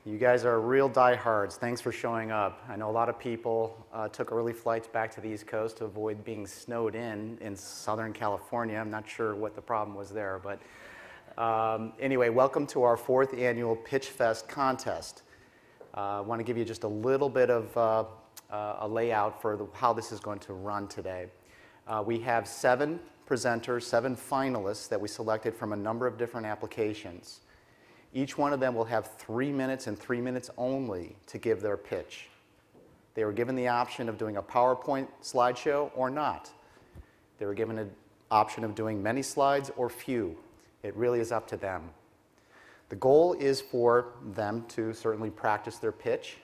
You guys are real diehards. Thanks for showing up. I know a lot of people took early flights back to the East Coast to avoid being snowed in Southern California. I'm not sure what the problem was there, but anyway, welcome to our 4th annual Pitchfest contest. I want to give you just a little bit of a layout for how this is going to run today. We have 7 presenters, 7 finalists that we selected from a number of different applications. Each one of them will have 3 minutes and 3 minutes only to give their pitch. They were given the option of doing a PowerPoint slideshow or not. They were given an option of doing many slides or few. It really is up to them. The goal is for them to certainly practice their pitch.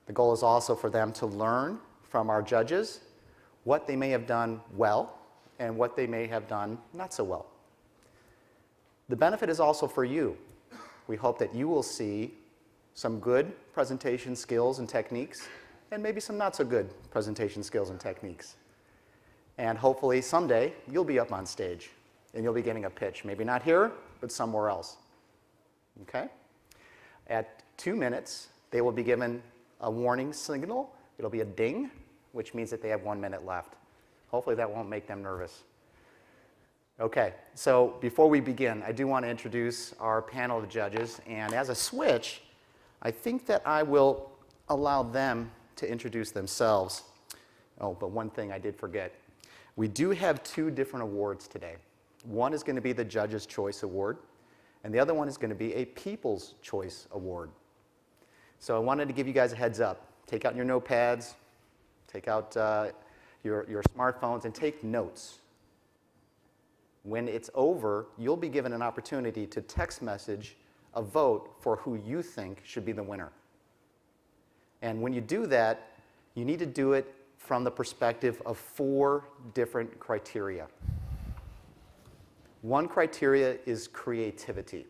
The goal is also for them to learn from our judges what they may have done well and what they may have done not so well. The benefit is also for you. We hope that you will see some good presentation skills and techniques and maybe some not so good presentation skills and techniques. And hopefully someday you'll be up on stage and you'll be getting a pitch. Maybe not here, but somewhere else. Okay? At 2 minutes, they will be given a warning signal. It'll be a ding, which means that they have 1 minute left. Hopefully that won't make them nervous. Okay, so before we begin, I do want to introduce our panel of judges. And as a switch, I think that I will allow them to introduce themselves. Oh, but one thing I did forget. We do have 2 different awards today. One is going to be the Judge's Choice Award, and the other one is going to be a People's Choice Award. So I wanted to give you guys a heads up. Take out your notepads, take out your smartphones, and take notes. When it's over, you'll be given an opportunity to text message a vote for who you think should be the winner. And when you do that, you need to do it from the perspective of 4 different criteria. One criteria is creativity.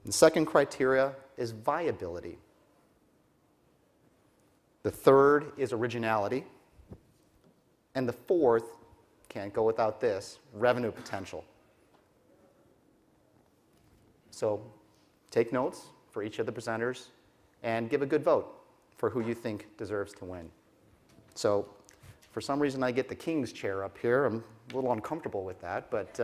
The second criteria is viability. The third is originality. And the fourth, can't go without this, revenue potential. So take notes for each of the presenters and give a good vote for who you think deserves to win. So for some reason I get the king's chair up here. I'm a little uncomfortable with that, but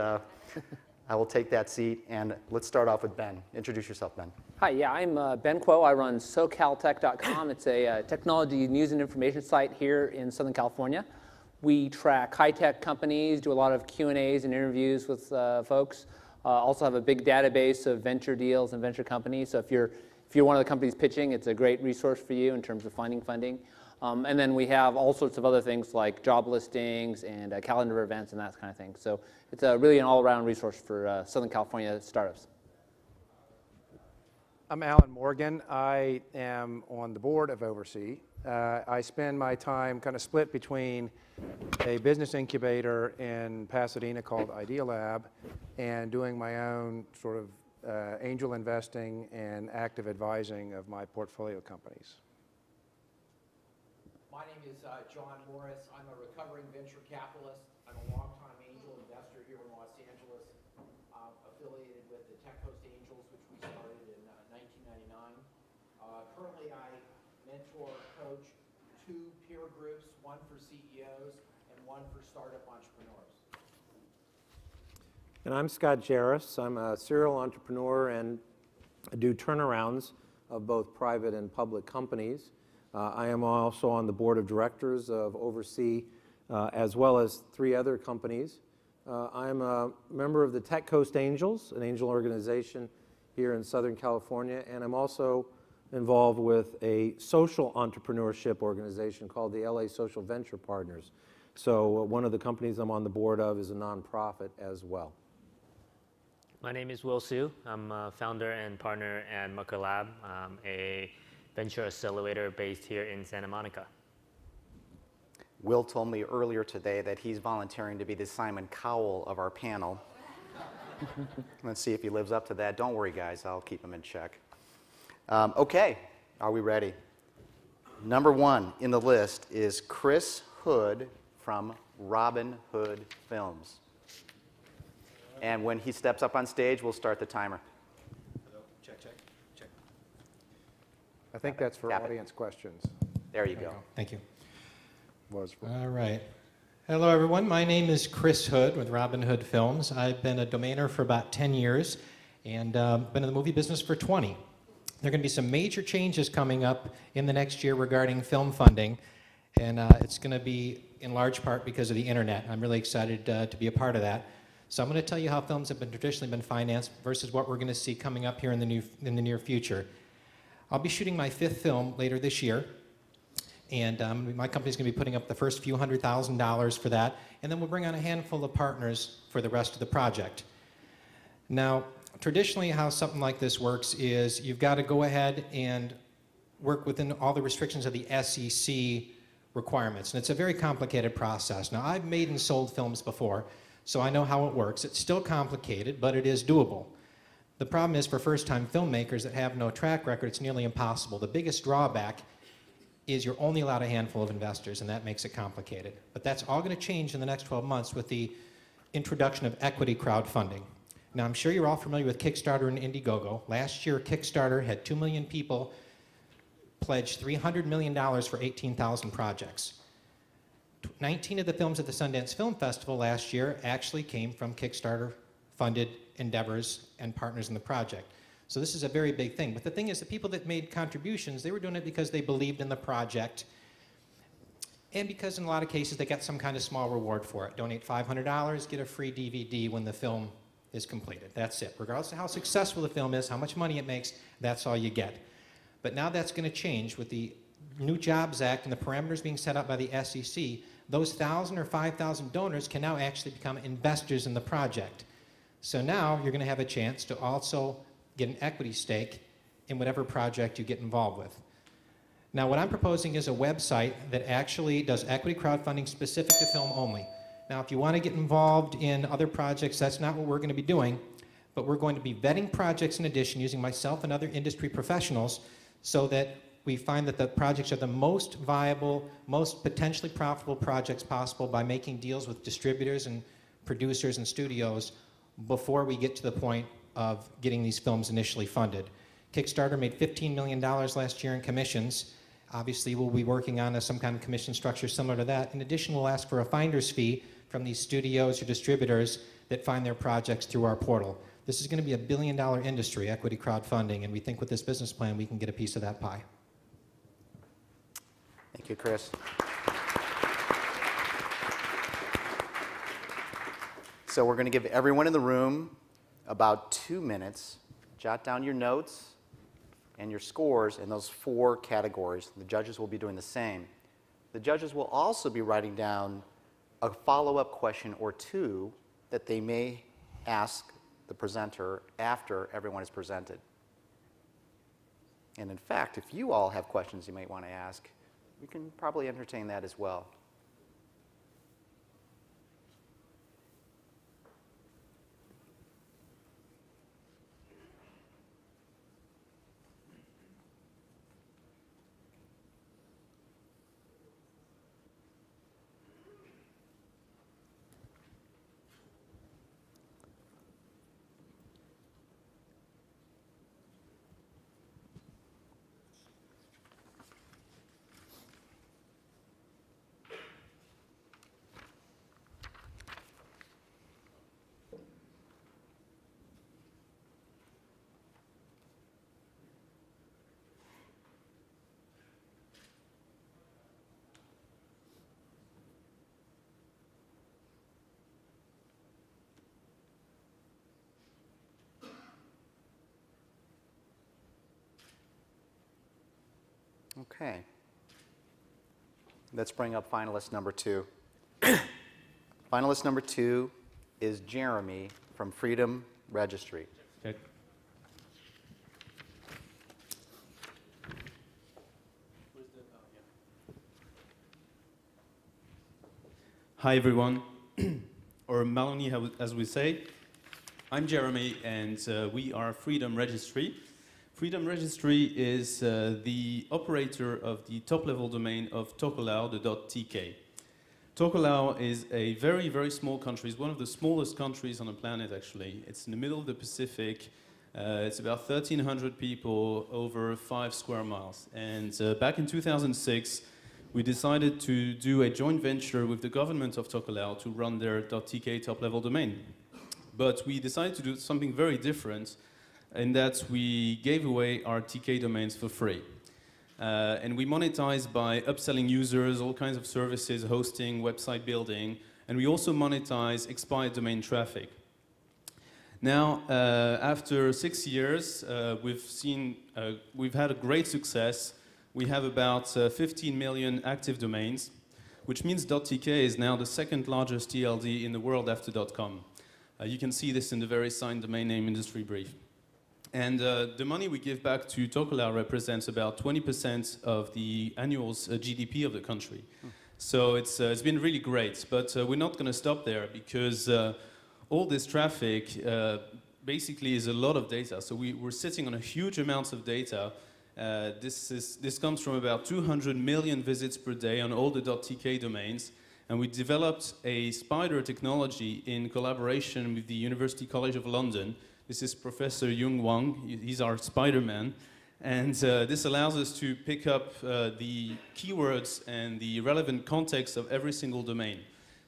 I will take that seat. And let's start off with Ben. Introduce yourself, Ben. Hi, yeah, I'm Ben Kuo. I run SoCalTech.com. It's a technology news and information site here in Southern California. We track high-tech companies, do a lot of Q&As and interviews with folks. Also have a big database of venture deals and venture companies. So if you're one of the companies pitching, it's a great resource for you in terms of finding funding. And then we have all sorts of other things like job listings and calendar events and that kind of thing. So it's really an all-around resource for Southern California startups. I'm Alan Morgan. I am on the board of Oversee. I spend my time kind of split between a business incubator in Pasadena called Idea Lab and doing my own sort of angel investing and active advising of my portfolio companies. My name is John Morris. I'm a recovering venture capitalist. I'm a longtime angel investor here in Los Angeles, affiliated with the Tech Coast Angels, which we started in 1999. Currently, I mentor, coach 2 peer groups, one for CEOs and one for startup entrepreneurs. And I'm Scott Jarus. I'm a serial entrepreneur and I do turnarounds of both private and public companies. I am also on the board of directors of Oversee, as well as 3 other companies. I'm a member of the Tech Coast Angels, an angel organization here in Southern California, and I'm also involved with a social entrepreneurship organization called the LA Social Venture Partners. So one of the companies I'm on the board of is a nonprofit as well. My name is Will Su. I'm a founder and partner at Mucker Lab, a venture accelerator based here in Santa Monica. Will told me earlier today that he's volunteering to be the Simon Cowell of our panel. Let's see if he lives up to that. Don't worry, guys. I'll keep him in check. Okay, are we ready? Number 1 in the list is Chris Hood from Robin Hood Films. And when he steps up on stage, we'll start the timer. Hello, check, check, check. I think that's for Tap it. audience questions. There you go. Thank you. Was for. All right. Hello, everyone. My name is Chris Hood with Robin Hood Films. I've been a domainer for about 10 years and been in the movie business for 20. There are going to be some major changes coming up in the next year regarding film funding, and it's going to be in large part because of the internet. I'm really excited to be a part of that. So I'm going to tell you how films have traditionally been financed versus what we're going to see coming up here in the near future. I'll be shooting my 5th film later this year, and my company's going to be putting up the first few $100,000 for that, and then we'll bring on a handful of partners for the rest of the project. Now, traditionally, how something like this works is you've got to go ahead and work within all the restrictions of the SEC requirements, and it's a very complicated process. Now, I've made and sold films before, so I know how it works. It's still complicated, but it is doable. The problem is for first-time filmmakers that have no track record, it's nearly impossible. The biggest drawback is you're only allowed a handful of investors, and that makes it complicated. But that's all going to change in the next 12 months with the introduction of equity crowdfunding. Now, I'm sure you're all familiar with Kickstarter and Indiegogo. Last year, Kickstarter had 2 million people pledge $300 million for 18,000 projects. 19 of the films at the Sundance Film Festival last year actually came from Kickstarter-funded endeavors and partners in the project. So this is a very big thing. But the thing is, the people that made contributions, they were doing it because they believed in the project, and because in a lot of cases they got some kind of small reward for it. Donate $500, get a free DVD when the film is completed. That's it. Regardless of how successful the film is, how much money it makes, that's all you get. But now that's going to change with the new Jobs Act and the parameters being set up by the SEC. Those 1,000 or 5,000 donors can now actually become investors in the project. So now you're going to have a chance to also get an equity stake in whatever project you get involved with. Now, what I'm proposing is a website that actually does equity crowdfunding specific to film only. Now, if you want to get involved in other projects, that's not what we're going to be doing, but we're going to be vetting projects in addition, using myself and other industry professionals, so that we find that the projects are the most viable, most potentially profitable projects possible by making deals with distributors and producers and studios before we get to the point of getting these films initially funded. Kickstarter made $15 million last year in commissions. Obviously, we'll be working on some kind of commission structure similar to that. In addition, we'll ask for a finder's fee from these studios or distributors that find their projects through our portal. This is going to be a billion-dollar industry, equity crowdfunding, and we think with this business plan we can get a piece of that pie. Thank you, Chris. So we're going to give everyone in the room about 2 minutes. Jot down your notes and your scores in those 4 categories. The judges will be doing the same. The judges will also be writing down a follow-up question or 2 that they may ask the presenter after everyone is presented. And in fact, if you all have questions you might want to ask, we can probably entertain that as well. Okay. Let's bring up finalist number 2. Finalist number 2 is Jeremy from Freedom Registry. Okay. Hi everyone, or Melanie as we say. I'm Jeremy and we are Freedom Registry. Freedom Registry is the operator of the top-level domain of Tokelau, the .tk. Tokelau is a very, very small country. It's one of the smallest countries on the planet, actually. It's in the middle of the Pacific. It's about 1,300 people over 5 square miles. And back in 2006, we decided to do a joint venture with the government of Tokelau to run their .tk top-level domain. But we decided to do something very different in that we gave away our TK domains for free. And we monetize by upselling users, all kinds of services, hosting, website building, and we also monetize expired domain traffic. Now, after 6 years, we've had a great success. We have about 15 million active domains, which means .tk is now the second largest TLD in the world after .com. You can see this in the very signed domain name industry brief. And the money we give back to Tokelau represents about 20% of the annual GDP of the country. So it's been really great, but we're not going to stop there because all this traffic basically is a lot of data. So we're sitting on a huge amount of data. This comes from about 200 million visits per day on all the .tk domains. And we developed a spider technology in collaboration with the University College of London. This is Professor Yung Wang. He's our Spider-Man. And this allows us to pick up the keywords and the relevant context of every single domain.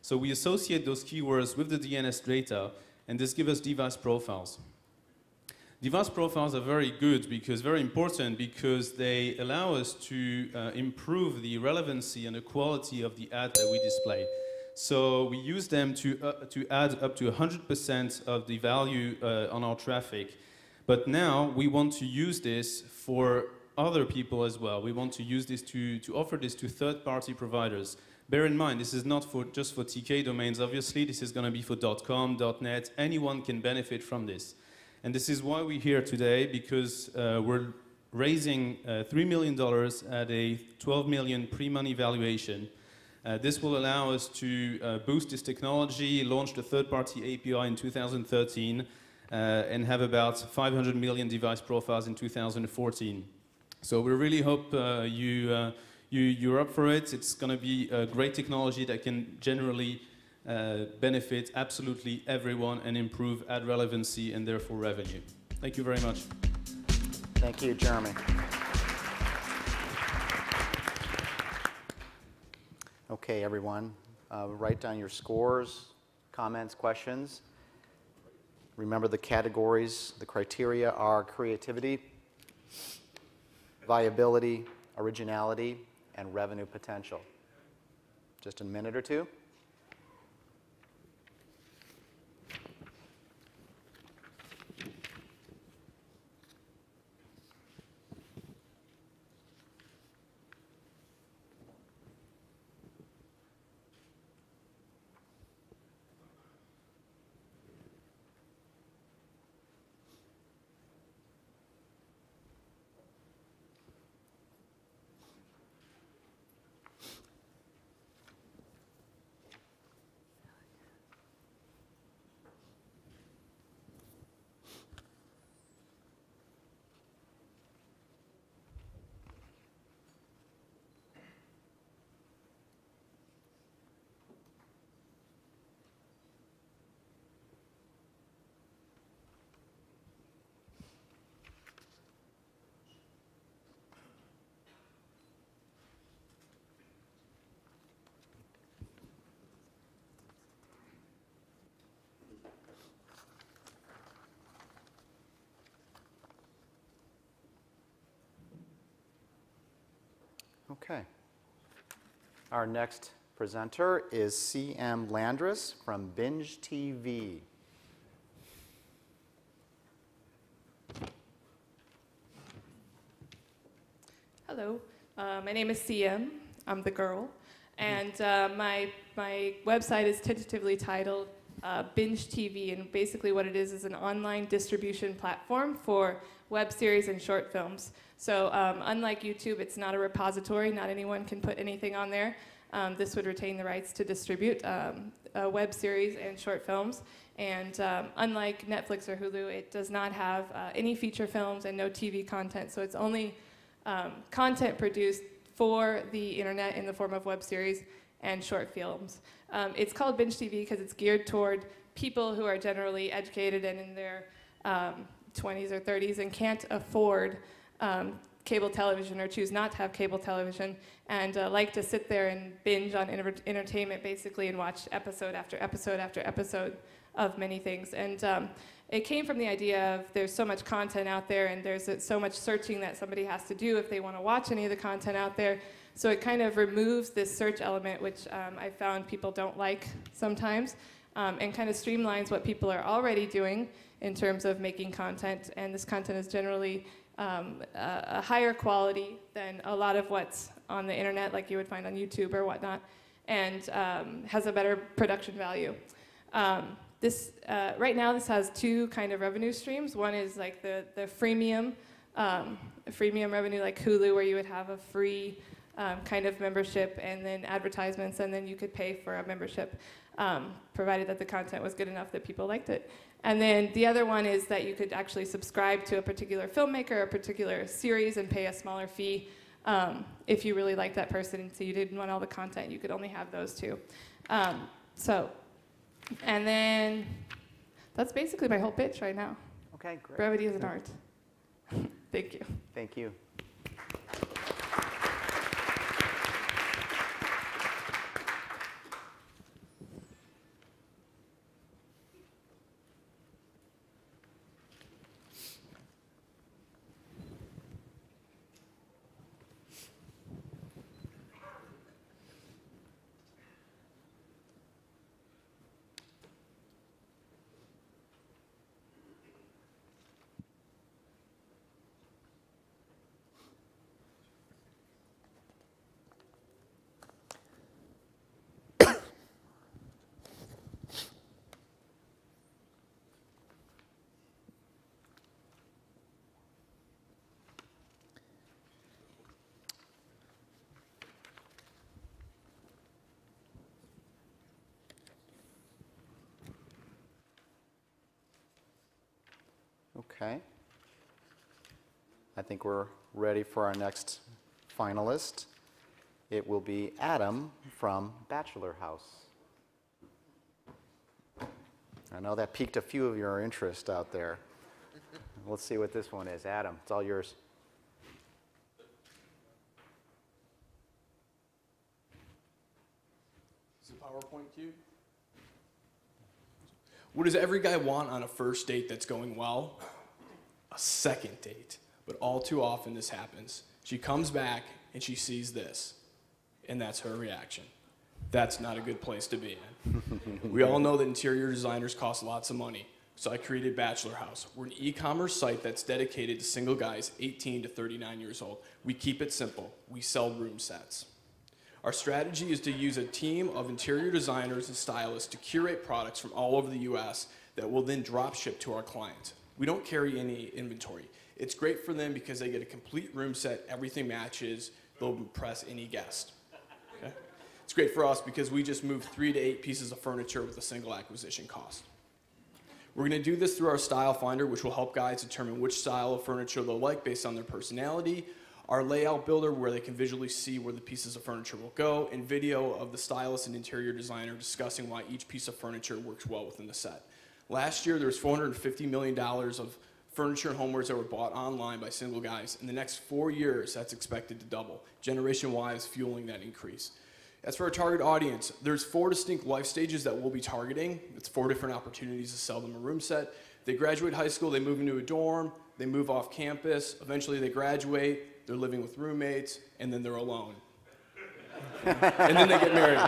So we associate those keywords with the DNS data, and this gives us device profiles. Device profiles are very good very important because they allow us to improve the relevancy and the quality of the ad that we display. So we use them to add up to 100% of the value on our traffic. But now we want to use this for other people as well. We want to use this to offer this to third-party providers. Bear in mind, this is not just for TK domains, obviously. This is going to be for .com, .net. Anyone can benefit from this. And this is why we're here today, because we're raising $3 million at a $12 million pre-money valuation. This will allow us to boost this technology, launch the third-party API in 2013, and have about 500 million device profiles in 2014. So we really hope you're up for it. It's going to be a great technology that can generally benefit absolutely everyone and improve ad relevancy and therefore revenue. Thank you very much. Thank you, Jeremy. Okay, everyone, write down your scores, comments, questions. Remember the categories. The criteria are creativity, viability, originality, and revenue potential. Just a minute or two. Okay. Our next presenter is C.M. Landris from Binge TV. Hello, my name is CM. I'm the girl, and my website is tentatively titled Binge TV, and basically what it is an online distribution platform for web series and short films. So unlike YouTube, it's not a repository. Not anyone can put anything on there. This would retain the rights to distribute web series and short films. And unlike Netflix or Hulu, it does not have any feature films and no TV content. So it's only content produced for the internet in the form of web series and short films. It's called Binge TV because it's geared toward people who are generally educated and in their 20s or 30s and can't afford cable television or choose not to have cable television and like to sit there and binge on entertainment basically and watch episode after episode after episode of many things. And it came from the idea of there's so much content out there and there's so much searching that somebody has to do if they want to watch any of the content out there. So it kind of removes this search element, which I found people don't like sometimes, and kind of streamlines what people are already doing in terms of making content. And this content is generally a higher quality than a lot of what's on the internet, like you would find on YouTube or whatnot, and has a better production value. Right now, this has two kind of revenue streams. One is like the freemium revenue, like Hulu, where you would have a free kind of membership and then advertisements, and then you could pay for a membership, provided that the content was good enough that people liked it. And then the other one is that you could actually subscribe to a particular filmmaker or a particular series and pay a smaller fee if you really liked that person, and so you didn't want all the content, you could only have those two. And then that's basically my whole pitch right now. Okay, great. Brevity is an art. Thank you. Thank you. Okay. I think we're ready for our next finalist. It will be Adam from Bachelor House. I know that piqued a few of your interest out there. Let's see what this one is. Adam, it's all yours. Is the PowerPoint cute? What does every guy want on a first date that's going well? A second date. But all too often this happens. She comes back and she sees this, and that's her reaction. That's not a good place to be in. We all know that interior designers cost lots of money, so I created Bachelor House. We're an e-commerce site that's dedicated to single guys 18 to 39 years old. We keep it simple. We sell room sets. Our strategy is to use a team of interior designers and stylists to curate products from all over the US that will then drop ship to our clients. We don't carry any inventory. It's great for them because they get a complete room set, everything matches, they'll impress any guest. Okay? It's great for us because we just move 3 to 8 pieces of furniture with a single acquisition cost. We're going to do this through our style finder, which will help guys determine which style of furniture they'll like based on their personality, our layout builder, where they can visually see where the pieces of furniture will go, and video of the stylist and interior designer discussing why each piece of furniture works well within the set. Last year, there was $450 million of furniture and homewares that were bought online by single guys. In the next 4 years, that's expected to double. Generation Y is fueling that increase. As for our target audience, there's 4 distinct life stages that we'll be targeting. It's 4 different opportunities to sell them a room set. They graduate high school, they move into a dorm, they move off campus, eventually they graduate, they're living with roommates, and then they're alone. And then they get married.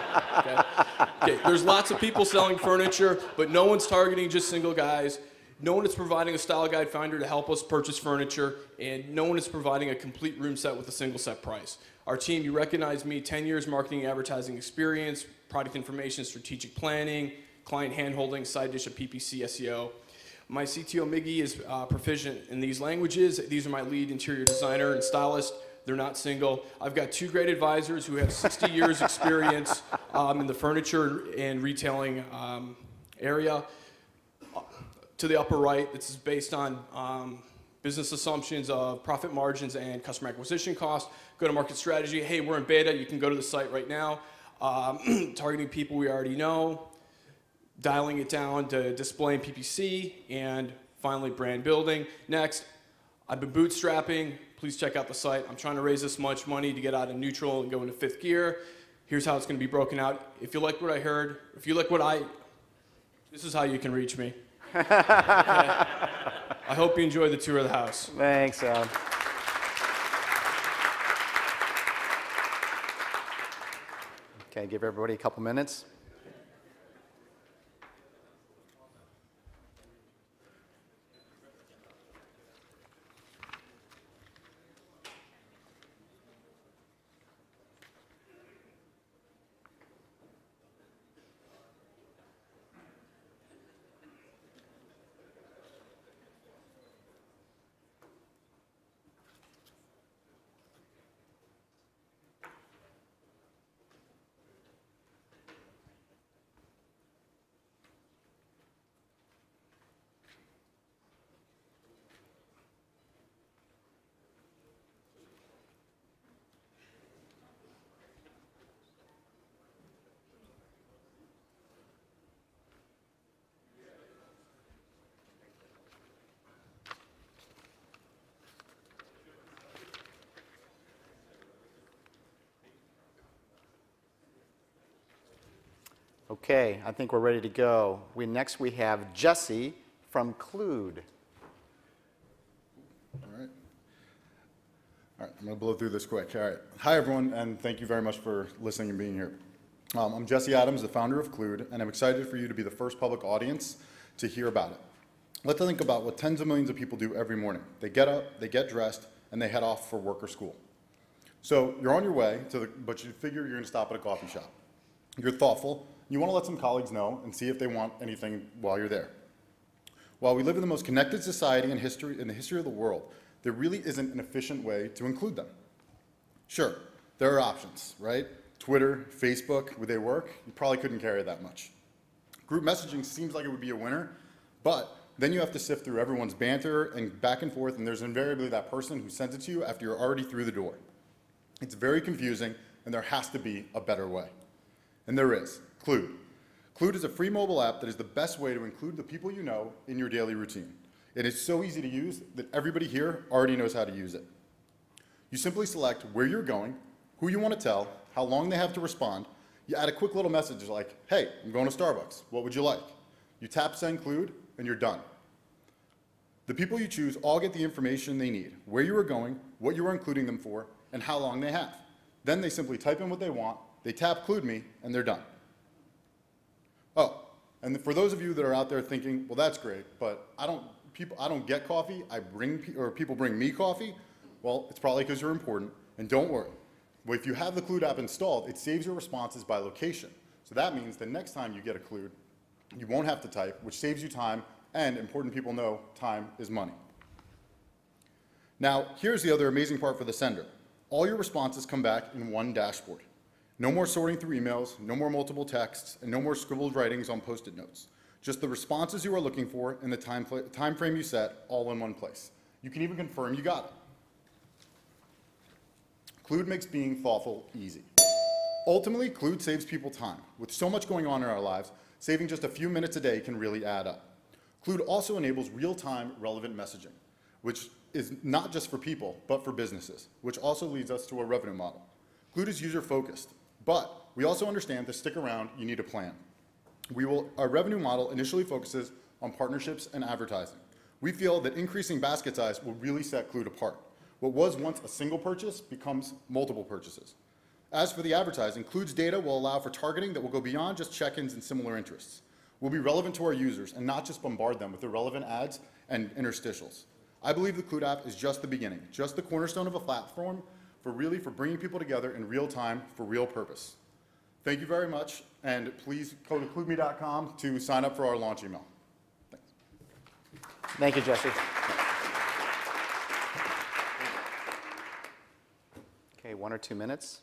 Okay, there's lots of people selling furniture, but no one's targeting just single guys. No one is providing a style guide finder to help us purchase furniture, and no one is providing a complete room set with a single set price. Our team, you recognize me, 10 years marketing and advertising experience, product information, strategic planning, client handholding, side dish of PPC, SEO. My CTO, Miggy, is proficient in these languages. These are my lead interior designer and stylist. They're not single. I've got 2 great advisors who have 60 years experience in the furniture and retailing area. To the upper right, this is based on business assumptions of profit margins and customer acquisition costs. Go-to-market strategy. Hey, we're in beta. You can go to the site right now. Targeting people we already know. Dialing it down to display and PPC, and Finally, brand building. Next, I've been bootstrapping. Please check out the site. I'm trying to raise this much money to get out of neutral and go into 5th gear. Here's how it's going to be broken out. If you like what I heard, if you like this is how you can reach me. Okay. I hope you enjoy the tour of the house. Thanks. Okay, give everybody a couple minutes. Okay, I think we're ready to go. Next we have Jesse from Clued. All right, I'm going to blow through this quick. All right. Hi, everyone, and thank you very much for listening and being here. I'm Jesse Adams, the founder of Clued, and I'm excited for you to be the first public audience to hear about it. Let's think about what tens of millions of people do every morning. They get up, they get dressed, and they head off for work or school. So you're on your way, but you figure you're going to stop at a coffee shop. You're thoughtful. You want to let some colleagues know and see if they want anything while you're there. While we live in the most connected society in the history of the world, there really isn't an efficient way to include them. Sure, there are options, right? Twitter, Facebook, would they work? You probably couldn't carry that much. Group messaging seems like it would be a winner, but then you have to sift through everyone's banter and back and forth, and there's invariably that person who sends it to you after you're already through the door. It's very confusing, and there has to be a better way. And there is. Clued. Clued is a free mobile app that is the best way to include the people you know in your daily routine. It is so easy to use that everybody here already knows how to use it. You simply select where you're going, who you want to tell, how long they have to respond. You add a quick little message like, hey, I'm going to Starbucks. What would you like? You tap send Clued, and you're done. The people you choose all get the information they need, where you are going, what you are including them for, and how long they have. Then they simply type in what they want, they tap Clued me, and they're done. Oh, and for those of you that are out there thinking, well, that's great, but I don't get coffee, people bring me coffee. Well, it's probably because you're important, and don't worry. Well, if you have the Clued app installed, it saves your responses by location. So that means the next time you get a Clued, you won't have to type, which saves you time, and important people know time is money. Now, here's the other amazing part for the sender. All your responses come back in one dashboard. No more sorting through emails, no more multiple texts, and no more scribbled writings on Post-it notes. Just the responses you are looking for and the time frame you set all in one place. You can even confirm you got it. Clued makes being thoughtful easy. Ultimately, Clued saves people time. With so much going on in our lives, saving just a few minutes a day can really add up. Clued also enables real-time relevant messaging, which is not just for people, but for businesses, which also leads us to a revenue model. Clued is user-focused, but we also understand to stick around, you need a plan. Our revenue model initially focuses on partnerships and advertising. We feel that increasing basket size will really set Clued apart. What was once a single purchase becomes multiple purchases. As for the advertising, Clued's data will allow for targeting that will go beyond just check-ins and similar interests. We'll be relevant to our users and not just bombard them with irrelevant ads and interstitials. I believe the Clued app is just the beginning, just the cornerstone of a platform for bringing people together in real time for real purpose. Thank you very much, and please go to cluedme.com to sign up for our launch email. Thanks. Thank you, Jesse. Okay, 1 or 2 minutes.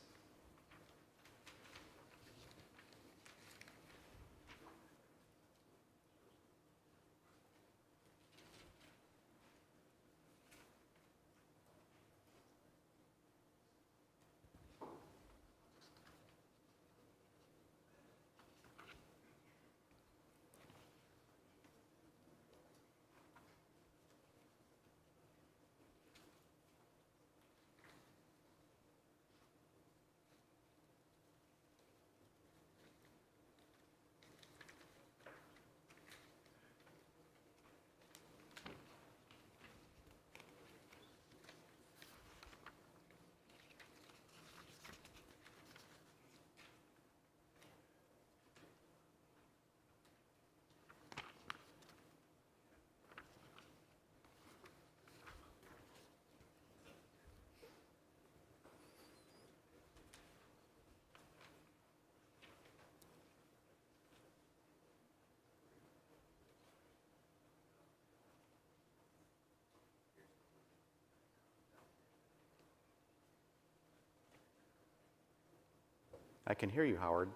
I can hear you, Howard.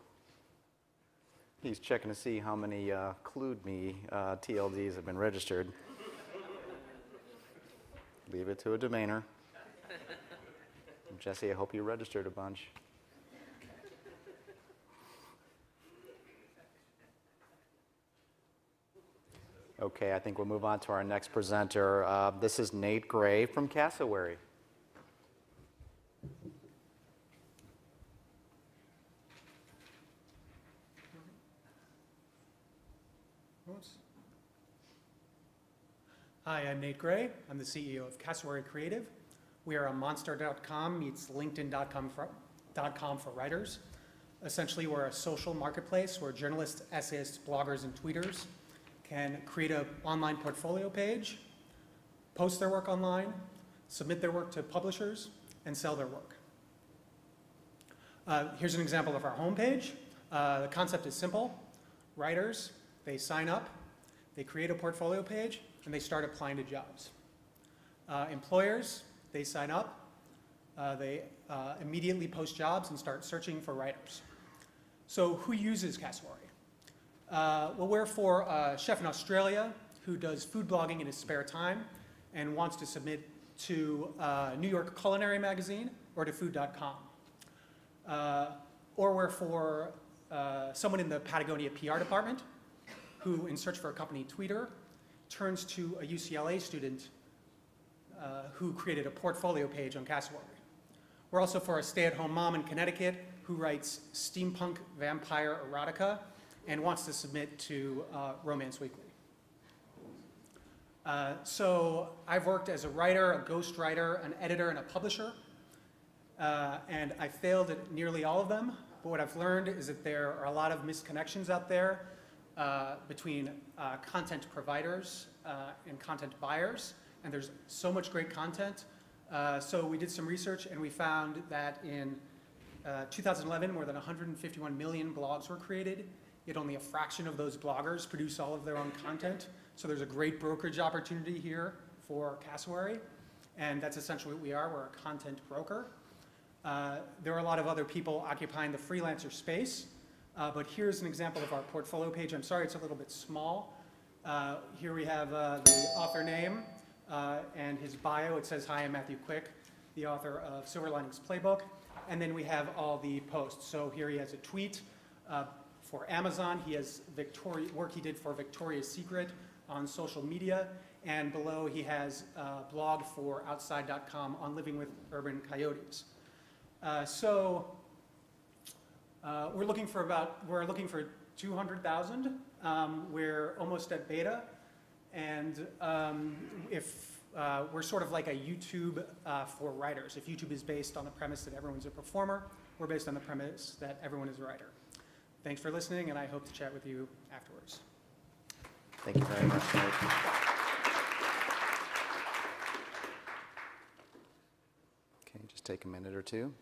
He's checking to see how many Clued Me TLDs have been registered. Leave it to a domainer. Jesse, I hope you registered a bunch. Okay, I think we'll move on to our next presenter. This is Nate Gray from Cassowary. Hi, I'm Nate Gray. I'm the CEO of Cassowary Creative. We are a Monster.com meets LinkedIn.com for writers. Essentially, we're a social marketplace where journalists, essayists, bloggers, and tweeters can create an online portfolio page, post their work online, submit their work to publishers, and sell their work. Here's an example of our homepage. The concept is simple. Writers, they sign up, they create a portfolio page, and they start applying to jobs. Employers, they sign up, they immediately post jobs and start searching for writers. So who uses Cassowary? Well, we're for a chef in Australia who does food blogging in his spare time and wants to submit to New York Culinary Magazine or to food.com. Or we're for someone in the Patagonia PR department who, in search for a company tweeter, turns to a UCLA student who created a portfolio page on Cassowary. We're also for a stay-at-home mom in Connecticut who writes steampunk vampire erotica and wants to submit to Romance Weekly. So I've worked as a writer, a ghostwriter, an editor, and a publisher. And I failed at nearly all of them. But what I've learned is that there are a lot of misconnections out there between content providers and content buyers. And there's so much great content. So we did some research and we found that in 2011, more than 151 million blogs were created. Yet only a fraction of those bloggers produce all of their own content. So there's a great brokerage opportunity here for Cassowary. And that's essentially what we are. We're a content broker. There are a lot of other people occupying the freelancer space. But here's an example of our portfolio page. I'm sorry, it's a little bit small. Here we have the author name and his bio. It says, hi, I'm Matthew Quick, the author of Silver Linings Playbook. And then we have all the posts. So here he has a tweet for Amazon. He has work he did for Victoria's Secret on social media. And below he has a blog for outside.com on living with urban coyotes. We're looking for 200,000. We're almost at beta. And we're sort of like a YouTube for writers. If YouTube is based on the premise that everyone's a performer, we're based on the premise that everyone is a writer. Thanks for listening, and I hope to chat with you afterwards. Thank you very much, Nate. Okay, just take a minute or two.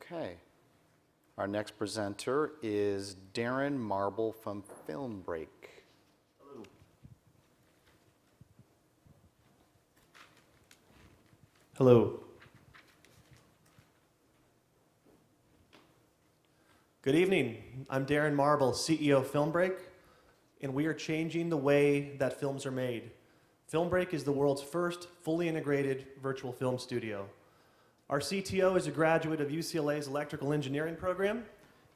Okay. Our next presenter is Darren Marble from Film Break. Hello. Hello. Good evening. I'm Darren Marble, CEO of FilmBreak, and we are changing the way that films are made. FilmBreak is the world's first fully integrated virtual film studio. Our CTO is a graduate of UCLA's electrical engineering program,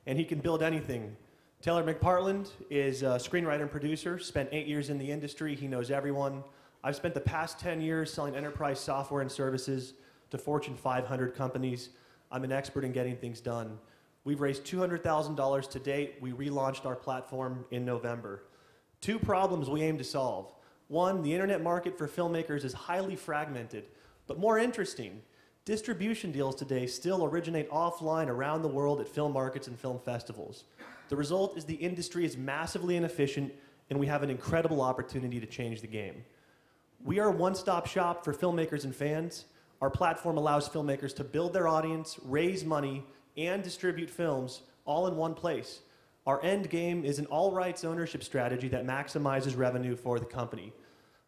and he can build anything. Taylor McPartland is a screenwriter and producer, spent 8 years in the industry. He knows everyone. I've spent the past 10 years selling enterprise software and services to Fortune 500 companies. I'm an expert in getting things done. We've raised $200,000 to date. We relaunched our platform in November. 2 problems we aim to solve. 1, the internet market for filmmakers is highly fragmented, but more interesting, distribution deals today still originate offline around the world at film markets and film festivals. The result is the industry is massively inefficient, and we have an incredible opportunity to change the game. We are a one-stop shop for filmmakers and fans. Our platform allows filmmakers to build their audience, raise money, and distribute films all in one place. Our end game is an all rights ownership strategy that maximizes revenue for the company.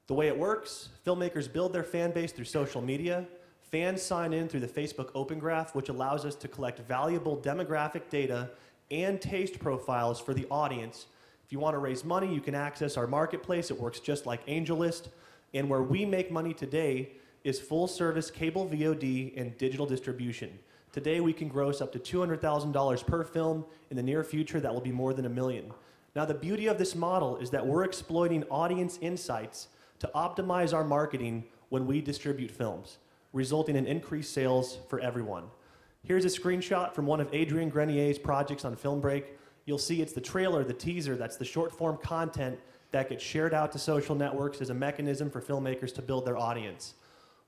The way it works, filmmakers build their fan base through social media. Fans sign in through the Facebook Open Graph, which allows us to collect valuable demographic data and taste profiles for the audience. If you want to raise money, you can access our marketplace. It works just like AngelList. And where we make money today is full service cable VOD and digital distribution. Today we can gross up to $200,000 per film. In the near future, that will be more than $1 million. Now the beauty of this model is that we're exploiting audience insights to optimize our marketing when we distribute films, resulting in increased sales for everyone. Here's a screenshot from one of Adrian Grenier's projects on FilmBreak. You'll see it's the trailer, the teaser, that's the short form content that gets shared out to social networks as a mechanism for filmmakers to build their audience.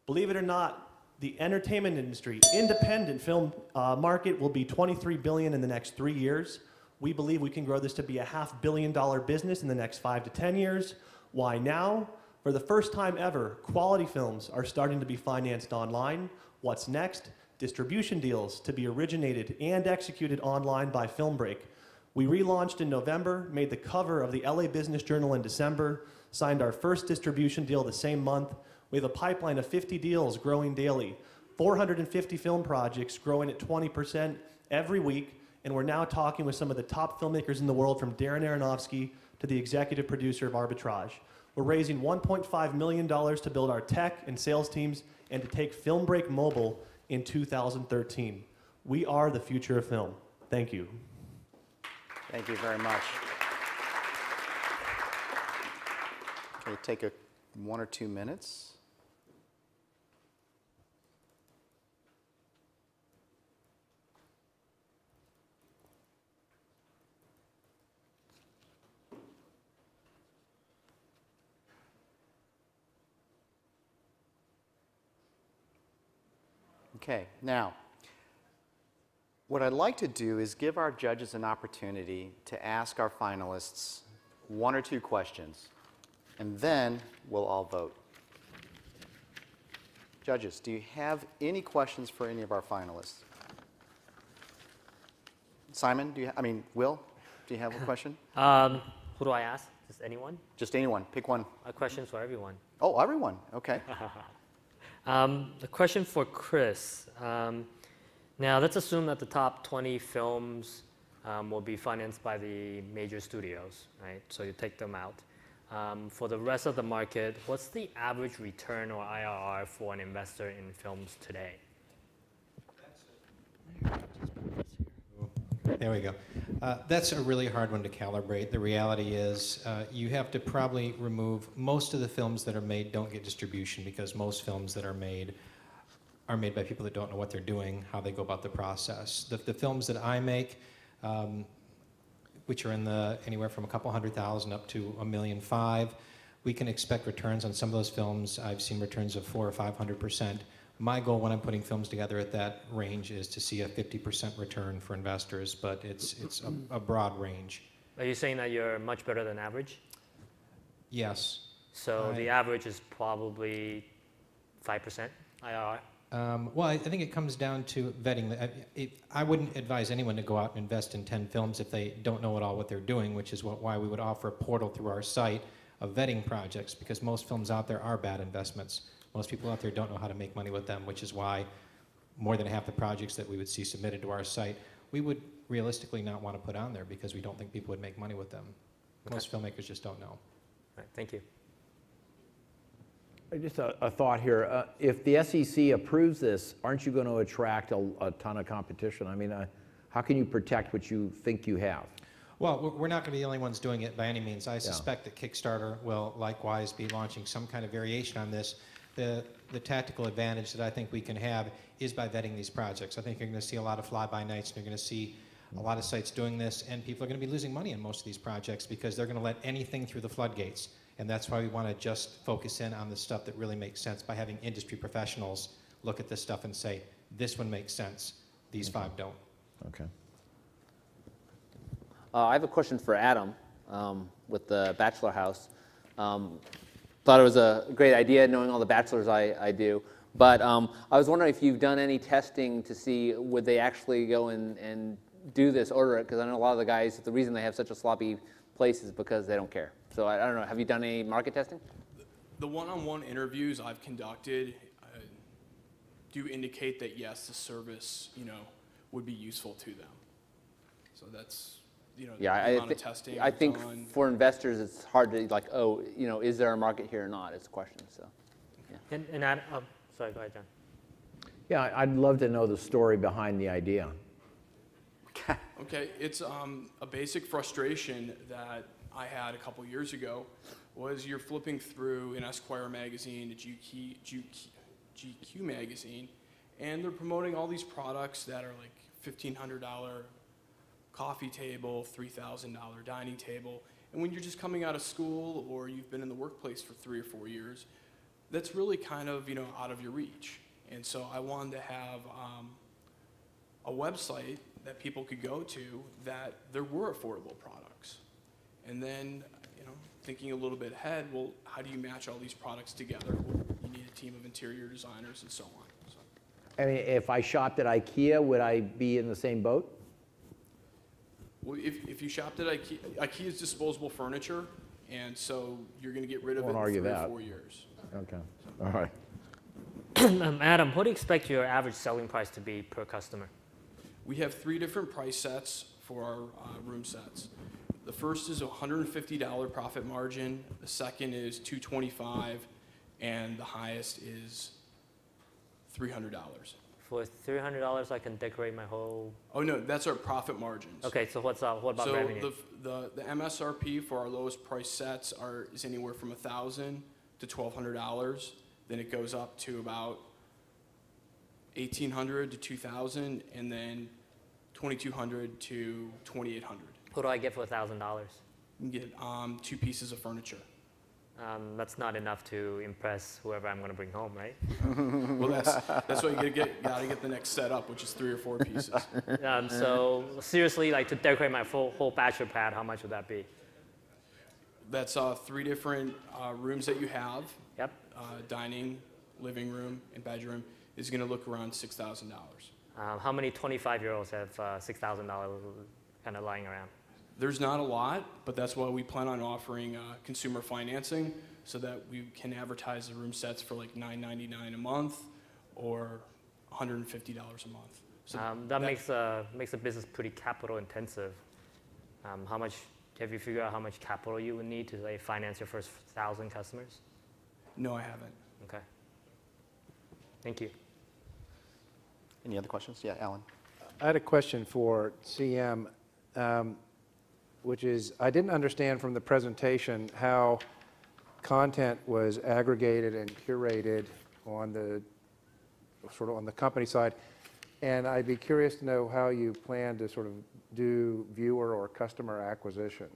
Believe it or not, the entertainment industry, independent film market will be $23 billion in the next 3 years. We believe we can grow this to be a $500 million business in the next 5 to 10 years. Why now? For the first time ever, quality films are starting to be financed online. What's next? Distribution deals to be originated and executed online by FilmBreak. We relaunched in November, made the cover of the LA Business Journal in December, signed our first distribution deal the same month. We have a pipeline of 50 deals growing daily, 450 film projects growing at 20% every week, and we're now talking with some of the top filmmakers in the world, from Darren Aronofsky to the executive producer of Arbitrage. We're raising $1.5 million to build our tech and sales teams and to take FilmBreak mobile in 2013. We are the future of film. Thank you. Thank you very much. Okay, take 1 or 2 minutes. Okay, now, what I'd like to do is give our judges an opportunity to ask our finalists 1 or 2 questions, and then we'll all vote. Judges, do you have any questions for any of our finalists? Simon, Will, do you have a question? Who do I ask? Just anyone? Just anyone. Pick one. A question for everyone. Oh, everyone. Okay. A question for Chris. Now, let's assume that the top 20 films will be financed by the major studios, right? So you take them out. For the rest of the market, what's the average return or IRR for an investor in films today? There we go. That's a really hard one to calibrate. The reality is you have to probably remove most of the films that are made don't get distribution, because most films that are made by people that don't know what they're doing, how they go about the process. The films that I make, which are in the anywhere from a couple $100,000 up to $1.5 million, we can expect returns on some of those films. I've seen returns of 400 or 500%. My goal when I'm putting films together at that range is to see a 50% return for investors, but it's a broad range. Are you saying that you're much better than average? Yes. So the average is probably 5% IRR? Well, I think it comes down to vetting. I wouldn't advise anyone to go out and invest in 10 films if they don't know at all what they're doing, which is why we would offer a portal through our site of vetting projects, because most films out there are bad investments. Most people out there don't know how to make money with them, which is why more than half the projects that we would see submitted to our site we would realistically not want to put on there because we don't think people would make money with them. Most filmmakers just don't know. All right, thank you. Just a thought here. If the SEC approves this, aren't you going to attract a ton of competition? I mean, how can you protect what you think you have? Well, we're not going to be the only ones doing it by any means. I suspect that Kickstarter will likewise be launching some kind of variation on this. The tactical advantage that I think we can have is by vetting these projects. I think you're going to see a lot of fly-by-nights, and you're going to see a lot of sites doing this, and people are going to be losing money on most of these projects because they're going to let anything through the floodgates. And that's why we want to just focus in on the stuff that really makes sense by having industry professionals look at this stuff and say, this one makes sense, these five don't. Okay. I have a question for Adam with the Bachelor House. Thought it was a great idea knowing all the bachelors I do. But I was wondering if you've done any testing to see would they actually go and do this, order it, because I know a lot of the guys, the reason they have such a sloppy place is because they don't care. So I don't know, have you done any market testing? The one-on-one interviews I've conducted do indicate that yes, the service, would be useful to them. So that's, the amount of testing. I think for investors, it's hard to like, oh, is there a market here or not? It's a question. So, yeah. And Adam, sorry, go ahead, John. Yeah, I'd love to know the story behind the idea. Okay, it's a basic frustration that I had a couple years ago was you're flipping through an Esquire magazine, a GQ magazine, and they're promoting all these products that are like $1,500 coffee table, $3,000 dining table, and when you're just coming out of school or you've been in the workplace for 3 or 4 years, that's really kind of out of your reach. And so I wanted to have a website that people could go to that there were affordable products. And then, thinking a little bit ahead, well, how do you match all these products together? Well, you need a team of interior designers and so on. So. I mean, if I shopped at IKEA, would I be in the same boat? Well, if you shopped at IKEA, IKEA's disposable furniture, and so you're going to get rid of it in 3 or 4 years. Okay, all right. Adam, what do you expect your average selling price to be per customer? We have 3 different price sets for our room sets. The first is a $150 profit margin, the second is $225, and the highest is $300. For $300, I can decorate my whole... Oh no, that's our profit margins. Okay, so what about revenue? So the MSRP for our lowest price sets is anywhere from $1,000 to $1,200. Then it goes up to about $1,800 to $2,000, and then $2,200 to $2,800. What do I get for $1,000? You can get 2 pieces of furniture. That's not enough to impress whoever I'm going to bring home, right? Well, that's what you gotta get the next set up, which is 3 or 4 pieces. So seriously, like to decorate my whole bachelor pad, how much would that be? That's 3 different rooms that you have. Yep. Dining, living room, and bedroom is going to look around $6,000. How many 25-year-olds have $6,000 kind of lying around? There's not a lot, but that's why we plan on offering consumer financing so that we can advertise the room sets for like $9.99 a month or $150 a month. So that makes a business pretty capital intensive. How much have you figured out how much capital you would need to finance your first 1,000 customers? No, I haven't. Okay. Thank you. Any other questions? Yeah, Alan. I had a question for CM, which is, I didn't understand from the presentation how content was aggregated and curated on the company side, and I'd be curious to know how you plan to sort of do viewer or customer acquisition.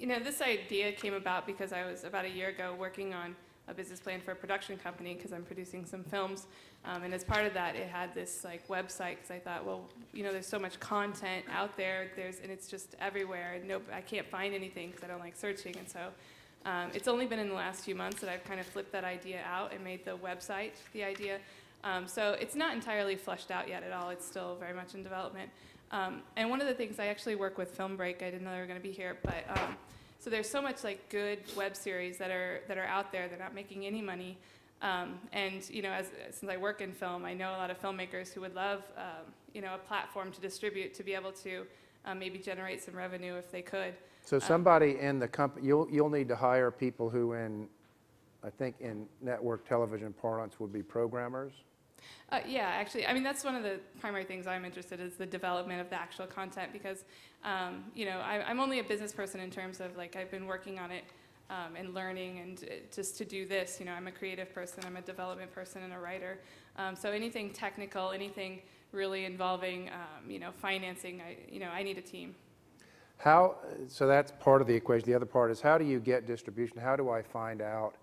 This idea came about because I was about a year ago working on a business plan for a production company because I'm producing some films, and as part of that, it had this website because I thought, well, there's so much content out there, and it's just everywhere. And I can't find anything because I don't like searching, and so it's only been in the last few months that I've kind of flipped that idea out and made the website the idea. So it's not entirely fleshed out yet at all. It's still very much in development. And one of the things, I actually work with Film Break. I didn't know they were going to be here, but so there's so much good web series that are out there. They're not making any money. And you know, since I work in film, I know a lot of filmmakers who would love you know, a platform to distribute, to be able to maybe generate some revenue if they could. So somebody in the company, you'll need to hire people who I think in network television parlance would be programmers. Yeah, actually, I mean, that's one of the primary things I'm interested in, is the development of the actual content, because, you know, I'm only a business person in terms of, like, I've been working on it and learning, and just to do this, you know, I'm a creative person, I'm a development person and a writer. So anything technical, anything really involving, you know, financing, I need a team. So that's part of the equation. The other part is, how do you get distribution? How do I find out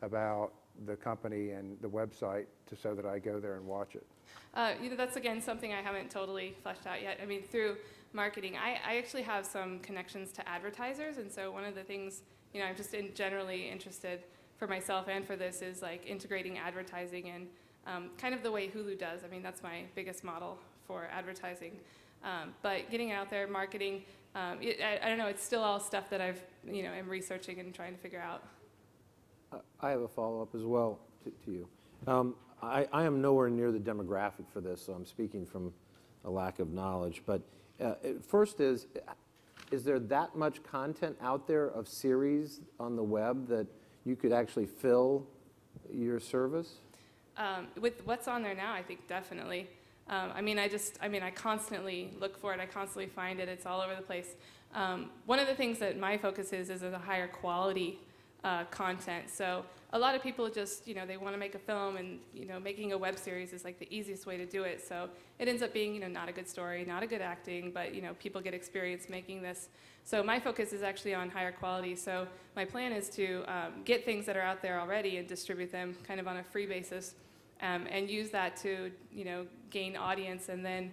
about the company and the website so that I go there and watch it? You know, that's, again, something I haven't totally fleshed out yet. I mean, through marketing, I actually have some connections to advertisers, and so one of the things, you know, I'm just generally interested for myself and for this is, like, integrating advertising and kind of the way Hulu does. I mean, that's my biggest model for advertising. But getting out there, marketing, I don't know, it's still all stuff that I've, you know, am researching and trying to figure out. I have a follow-up as well to you. I am nowhere near the demographic for this, so I'm speaking from a lack of knowledge. But first is there that much content out there of series on the web that you could actually fill your service? With what's on there now, I think definitely. I mean, I constantly look for it. I constantly find it. It's all over the place. One of the things that my focus is a higher quality content. So a lot of people just, you know, they want to make a film, and, you know, making a web series is like the easiest way to do it. So it ends up being, you know, not a good story, not a good acting, but, you know, people get experience making this. So my focus is actually on higher quality. So my plan is to get things that are out there already and distribute them kind of on a free basis, and use that to, you know, gain audience, and then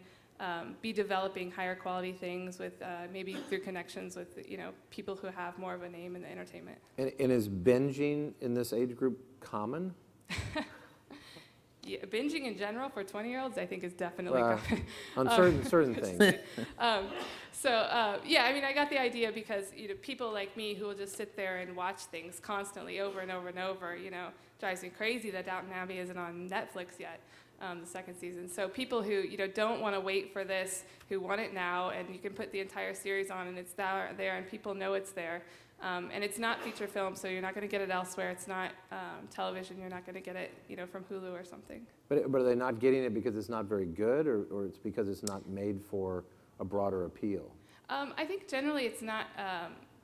be developing higher quality things with maybe through connections with, you know, people who have more of a name in the entertainment. And is binging in this age group common? Yeah, binging in general for 20-year-olds, I think, is definitely common. On certain things. Yeah, I mean, I got the idea because, you know, people like me who will just sit there and watch things constantly over and over and over, you know, drives me crazy that Downton Abbey isn't on Netflix yet, the second season. So people who, you know, don't want to wait for this, who want it now, and you can put the entire series on, and it's there and people know it's there. And it's not feature film, so you're not going to get it elsewhere. It's not television. You're not going to get it, you know, from Hulu or something. But are they not getting it because it's not very good, or it's because it's not made for a broader appeal? I think generally it's not.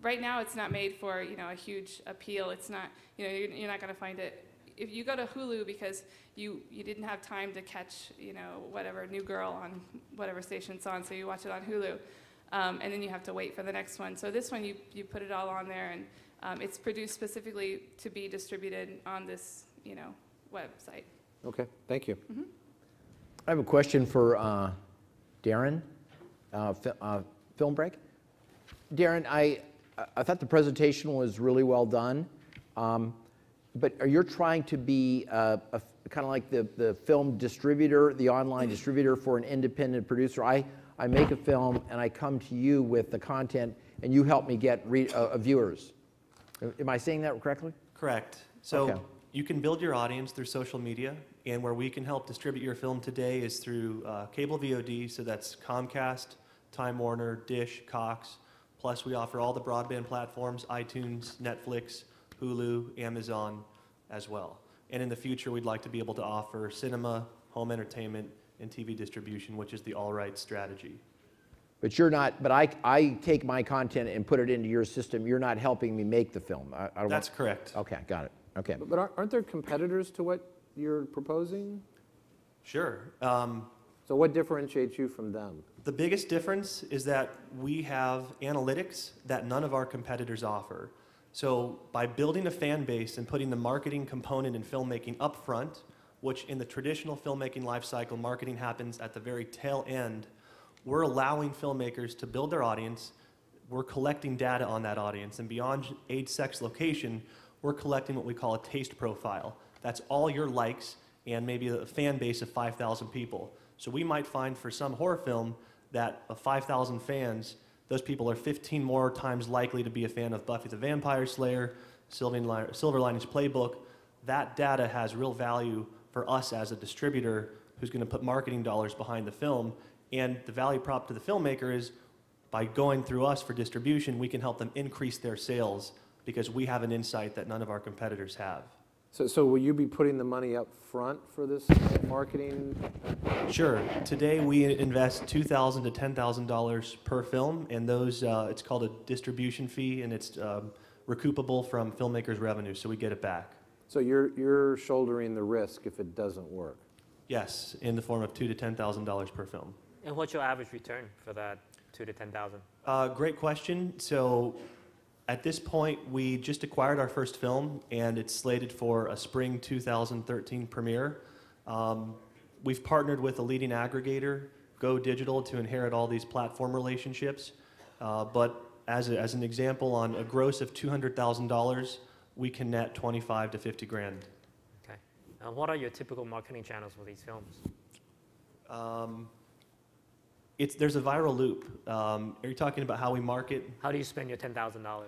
Right now, it's not made for, you know, a huge appeal. It's not. You know, you're not going to find it. If you go to Hulu because you didn't have time to catch, you know, whatever New Girl on whatever station it's on, so you watch it on Hulu. And then you have to wait for the next one. So this one, you put it all on there, and it's produced specifically to be distributed on this, you know, website. Okay, thank you. Mm-hmm. I have a question for Darren, Film Break. Darren, I thought the presentation was really well done, but you're trying to be kind of like the film distributor, the online distributor for an independent producer. I make a film and I come to you with the content, and you help me get viewers. Am I saying that correctly? Correct. So okay. You can build your audience through social media, and where we can help distribute your film today is through cable VOD, so that's Comcast, Time Warner, Dish, Cox, plus we offer all the broadband platforms, iTunes, Netflix, Hulu, Amazon as well. And in the future, we'd like to be able to offer cinema, home entertainment, and TV distribution, which is the all-right strategy. But you're not, but I take my content and put it into your system. You're not helping me make the film. That's correct. Okay, got it. Okay. But aren't there competitors to what you're proposing? Sure. So what differentiates you from them? The biggest difference is that we have analytics that none of our competitors offer. So by building a fan base and putting the marketing component in filmmaking up front, which in the traditional filmmaking life cycle, marketing happens at the very tail end, we're allowing filmmakers to build their audience. We're collecting data on that audience, and beyond age, sex, location, we're collecting what we call a taste profile. That's all your likes and maybe a fan base of 5,000 people. So we might find for some horror film that of 5,000 fans, those people are 15 more times likely to be a fan of Buffy the Vampire Slayer, Silver Linings Playbook, that data has real value for us as a distributor who's going to put marketing dollars behind the film. And the value prop to the filmmaker is by going through us for distribution, we can help them increase their sales because we have an insight that none of our competitors have. So will you be putting the money up front for this marketing? Sure. Today we invest $2,000 to $10,000 per film, and those it's called a distribution fee, and it's recoupable from filmmakers' revenue, so we get it back. So you're shouldering the risk if it doesn't work? Yes, in the form of $2,000 to $10,000 per film. And what's your average return for that 2 to 10,000? Great question. So at this point, we just acquired our first film, and it's slated for a spring 2013 premiere. We've partnered with a leading aggregator, Go Digital, to inherit all these platform relationships. But as an example, on a gross of $200,000, we can net 25 to 50 grand. Okay. And what are your typical marketing channels for these films? There's a viral loop. Are you talking about how we market? How do you spend your $10,000?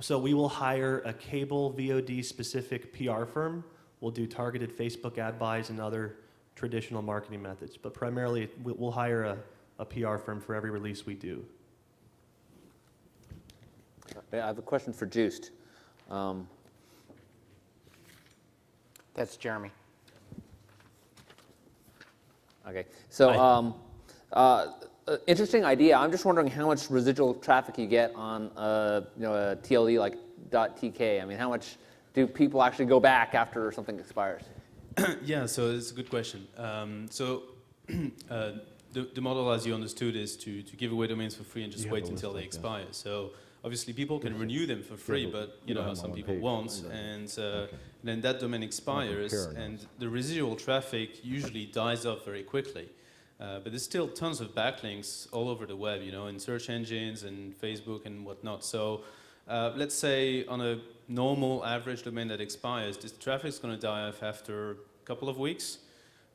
So we will hire a cable VOD specific PR firm. We'll do targeted Facebook ad buys and other traditional marketing methods. But primarily, we'll hire a PR firm for every release we do. I have a question for Juiced. That's Jeremy. Okay, so interesting idea. I'm just wondering how much residual traffic you get on a TLD like .tk. I mean, how much do people actually go back after something expires? Yeah, so it's a good question. The model, as you understood, is to give away domains for free and just wait until they expire. So obviously people can renew them for free, but some people won't, and then that domain expires, and the residual traffic usually dies off very quickly. But there's still tons of backlinks all over the web, in search engines and Facebook and whatnot. So let's say on a normal average domain that expires, this traffic is going to die off after a couple of weeks.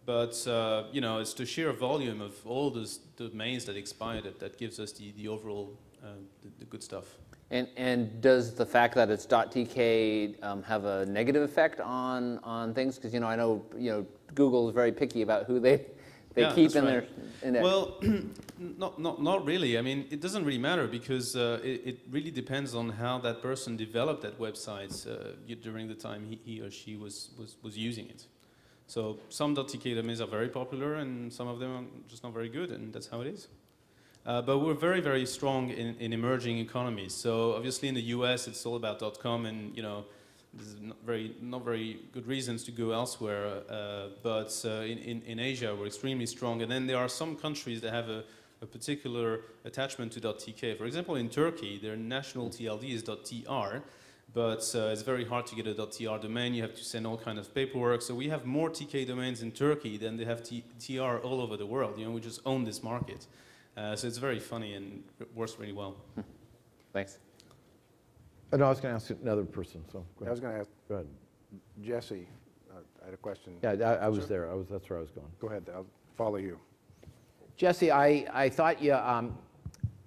But it's the sheer volume of all those domains that expired that gives us the overall the good stuff. And does the fact that it's .tk have a negative effect on things? Because I know Google is very picky about who they keep in their index. Well, not really. I mean, it doesn't really matter because it really depends on how that person developed that website during the time he or she was using it. So some .tk domains are very popular and some of them are just not very good, and that's how it is. But we're very, very strong in emerging economies. So obviously in the US it's all about .com, and there's not very good reasons to go elsewhere. But in Asia we're extremely strong, and then there are some countries that have a particular attachment to .tk. For example, in Turkey, their national TLD is .tr. But it's very hard to get a .tr domain. You have to send all kinds of paperwork. So we have more TK domains in Turkey than they have TR all over the world. We just own this market. So it's very funny and works really well. Thanks. No, I was going to ask another person. So I was going to ask. Go ahead. Jesse, I had a question. Yeah, I was there. That's where I was going. Go ahead. I'll follow you. Jesse, I thought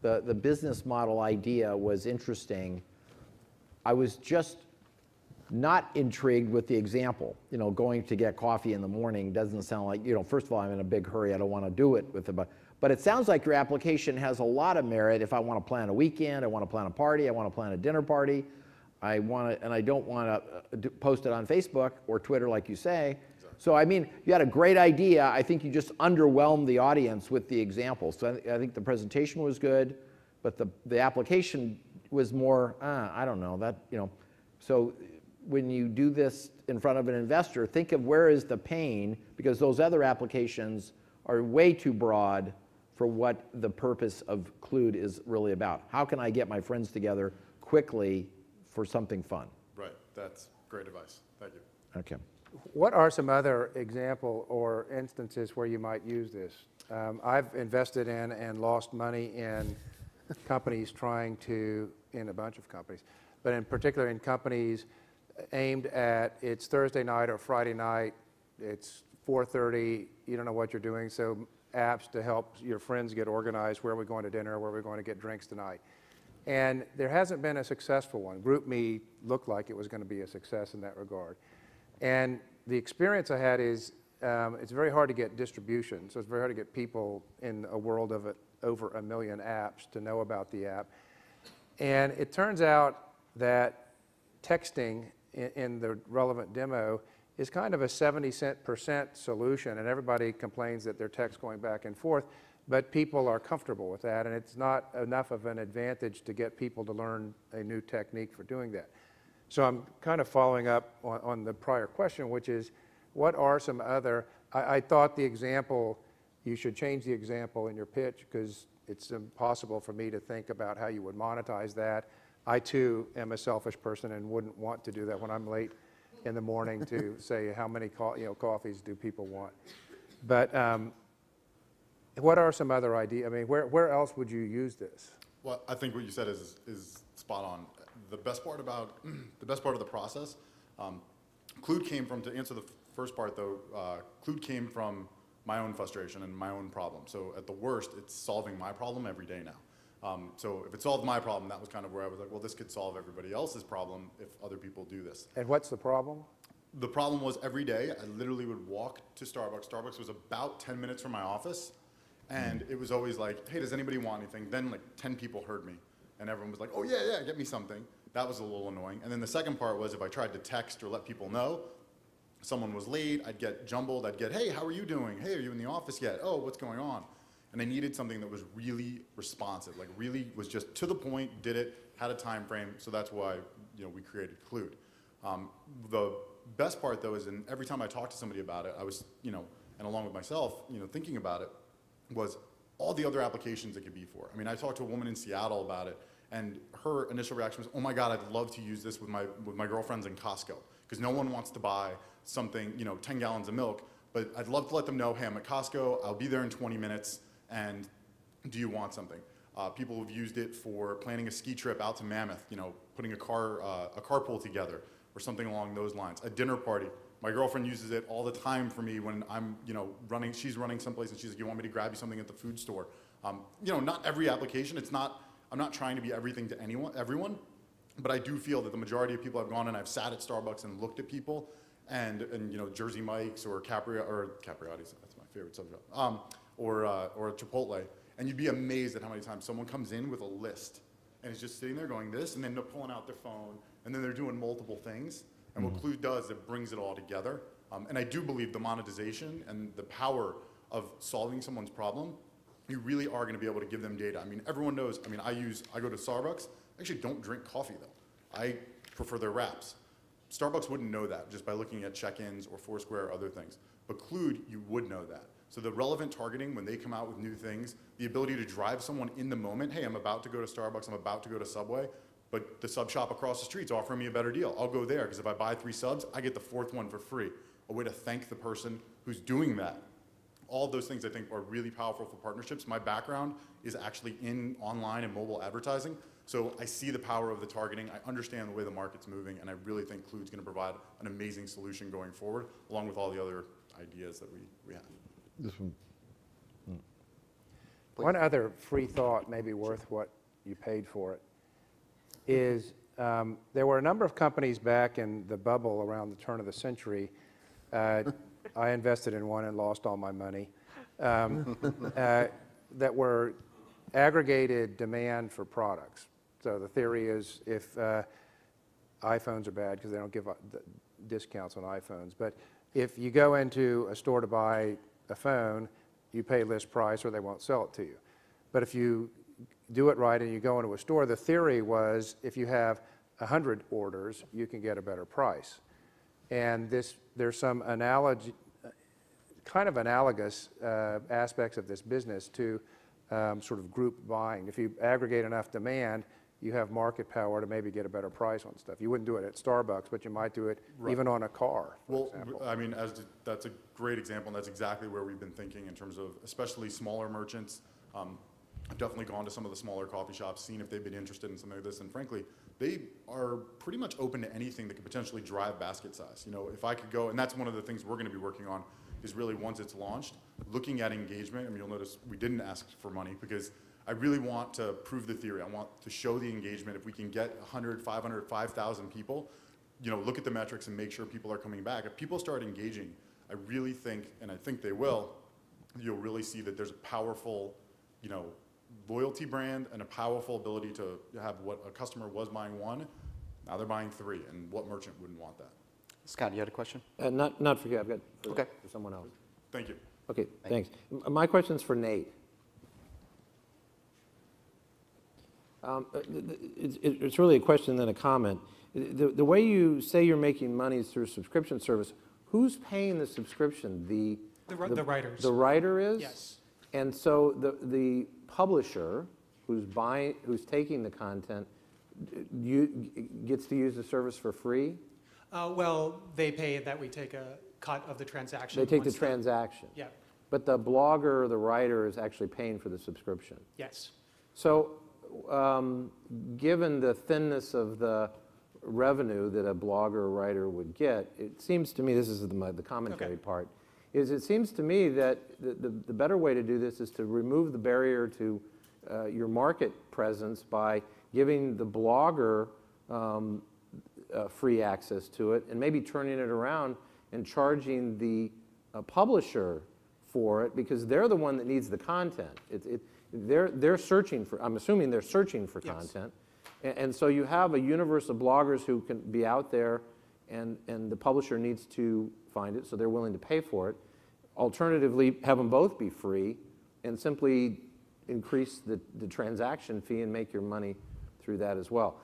the business model idea was interesting. I was just not intrigued with the example. Going to get coffee in the morning doesn't sound like, first of all, I'm in a big hurry. I don't want to do it with it. But it sounds like your application has a lot of merit if I want to plan a weekend, I want to plan a party, I want to plan a dinner party, and I don't want to post it on Facebook or Twitter like you say. Exactly. So I mean, you had a great idea. I think you just underwhelmed the audience with the example. So I think the presentation was good, but the application was more, I don't know, So when you do this in front of an investor, think of where is the pain, because those other applications are way too broad for what the purpose of Clued is really about. How can I get my friends together quickly for something fun? Right, that's great advice. Thank you. Okay. What are some other example or instances where you might use this? I've invested in and lost money in companies in a bunch of companies, but in particular in companies aimed at, it's Thursday night or Friday night, it's 4:30, you don't know what you're doing, so apps to help your friends get organized, where are we going to dinner, where are we going to get drinks tonight. And there hasn't been a successful one. GroupMe looked like it was going to be a success in that regard. And the experience I had is it's very hard to get distribution. So it's very hard to get people in a world of over 1 million apps to know about the app. And it turns out that texting in the relevant demo is kind of a 70% solution, and everybody complains that their text going back and forth, but people are comfortable with that, and it's not enough of an advantage to get people to learn a new technique for doing that. So I'm kind of following up on the prior question, which is, what are some other, I thought the example, you should change the example in your pitch, because it's impossible for me to think about how you would monetize that. I too am a selfish person and wouldn't want to do that when I'm late in the morning to say how many coffees do people want. But what are some other ideas? I mean, where else would you use this? Well, I think what you said is spot on. The best part about the process, Clued came from, to answer the first part though, Clued came from my own frustration and my own problem. So at the worst, it's solving my problem every day now. So if it solved my problem, that was kind of where I was like, well, this could solve everybody else's problem if other people do this. And what's the problem? The problem was every day, I literally would walk to Starbucks. Starbucks was about 10 minutes from my office. And it was always like, hey, does anybody want anything? Then like 10 people heard me. And everyone was like, oh yeah, get me something. That was a little annoying. And then the second part was if I tried to text or let people know, someone was late, I'd get jumbled. I'd get, hey, how are you doing? Hey, are you in the office yet? Oh, what's going on? And I needed something that was really responsive, like really was just to the point, did it, had a time frame. So that's why we created Clued. The best part though is every time I talked to somebody about it, I was, and along with myself, thinking about it, was all the other applications it could be for. I mean, I talked to a woman in Seattle about it, and her initial reaction was, oh my God, I'd love to use this with my girlfriends in Costco, because no one wants to buy something, 10 gallons of milk, but I'd love to let them know, hey, I'm at Costco, I'll be there in 20 minutes, and do you want something? People have used it for planning a ski trip out to Mammoth, putting a carpool together, or something along those lines. A dinner party. My girlfriend uses it all the time for me when I'm, she's running someplace and she's like, you want me to grab you something at the food store? Not every application, I'm not trying to be everything to everyone, but I do feel that the majority of people I've gone and I've sat at Starbucks and looked at people and Jersey Mike's or Capriati's, that's my favorite sub shop, or Chipotle, and you'd be amazed at how many times someone comes in with a list and is just sitting there going this, and then they're pulling out their phone, and then they're doing multiple things. And what Clued does, it brings it all together. And I do believe the monetization and the power of solving someone's problem, you really are going to be able to give them data. I mean, everyone knows, I go to Starbucks. I actually don't drink coffee, though. I prefer their wraps. Starbucks wouldn't know that just by looking at check-ins or Foursquare or other things. But Clued, you would know that. So the relevant targeting, when they come out with new things, the ability to drive someone in the moment, hey, I'm about to go to Starbucks, I'm about to go to Subway, but the sub shop across the street's offering me a better deal. I'll go there, because if I buy 3 subs, I get the 4th one for free. A way to thank the person who's doing that. All of those things I think are really powerful for partnerships. My background is actually in online and mobile advertising, so I see the power of the targeting. I understand the way the market's moving, and I really think Clued's going to provide an amazing solution going forward, along with all the other ideas that we have. This one. One other free thought, maybe worth what you paid for it, is there were a number of companies back in the bubble around the turn of the century. I invested in one and lost all my money, that were aggregated demand for products. So the theory is if iPhones are bad because they don't give discounts on iPhones, but if you go into a store to buy a phone, you pay list price or they won't sell it to you. But if you do it right and you go into a store, the theory was if you have 100 orders, you can get a better price. And there's some kind of analogous aspects of this business to sort of group buying. If you aggregate enough demand, you have market power to maybe get a better price on stuff. You wouldn't do it at Starbucks, but you might do it even on a car, for example. I mean, that's a great example, and that's exactly where we've been thinking in terms of especially smaller merchants. I've definitely gone to some of the smaller coffee shops, seen if they've been interested in something like this, and frankly, they are pretty much open to anything that could potentially drive basket size. If I could go, and that's one of the things we're going to be working on, is really once it's launched, looking at engagement. I mean, you'll notice we didn't ask for money because I really want to prove the theory. I want to show the engagement. If we can get 100, 500, 5,000 people, look at the metrics and make sure people are coming back. If people start engaging, I really think, and I think they will, you'll really see that there's a powerful, loyalty brand and a powerful ability to have what a customer was buying one, now they're buying three, and what merchant wouldn't want that? Scott, you had a question? Not for you, I've got for someone else. Thank you. Okay, thanks. My question's for Nate. It's really a question then a comment. The way you say you're making money is through a subscription service. Who's paying the subscription? The writers. The writer is? Yes. And so the publisher who's taking the content gets to use the service for free? Well, they pay that we take a cut of the transaction. They take the transaction? Yeah. But the blogger or the writer is actually paying for the subscription? Yes. So given the thinness of the revenue that a blogger or writer would get, it seems to me, this is the commentary part, it seems to me that the better way to do this is to remove the barrier to your market presence by giving the blogger free access to it, and maybe turning it around and charging the publisher for it, because they're the one that needs the content. They're searching for, I'm assuming they're searching for content. And so you have a universe of bloggers who can be out there, and the publisher needs to find it, so they're willing to pay for it. Alternatively, have them both be free and simply increase the transaction fee and make your money through that as well.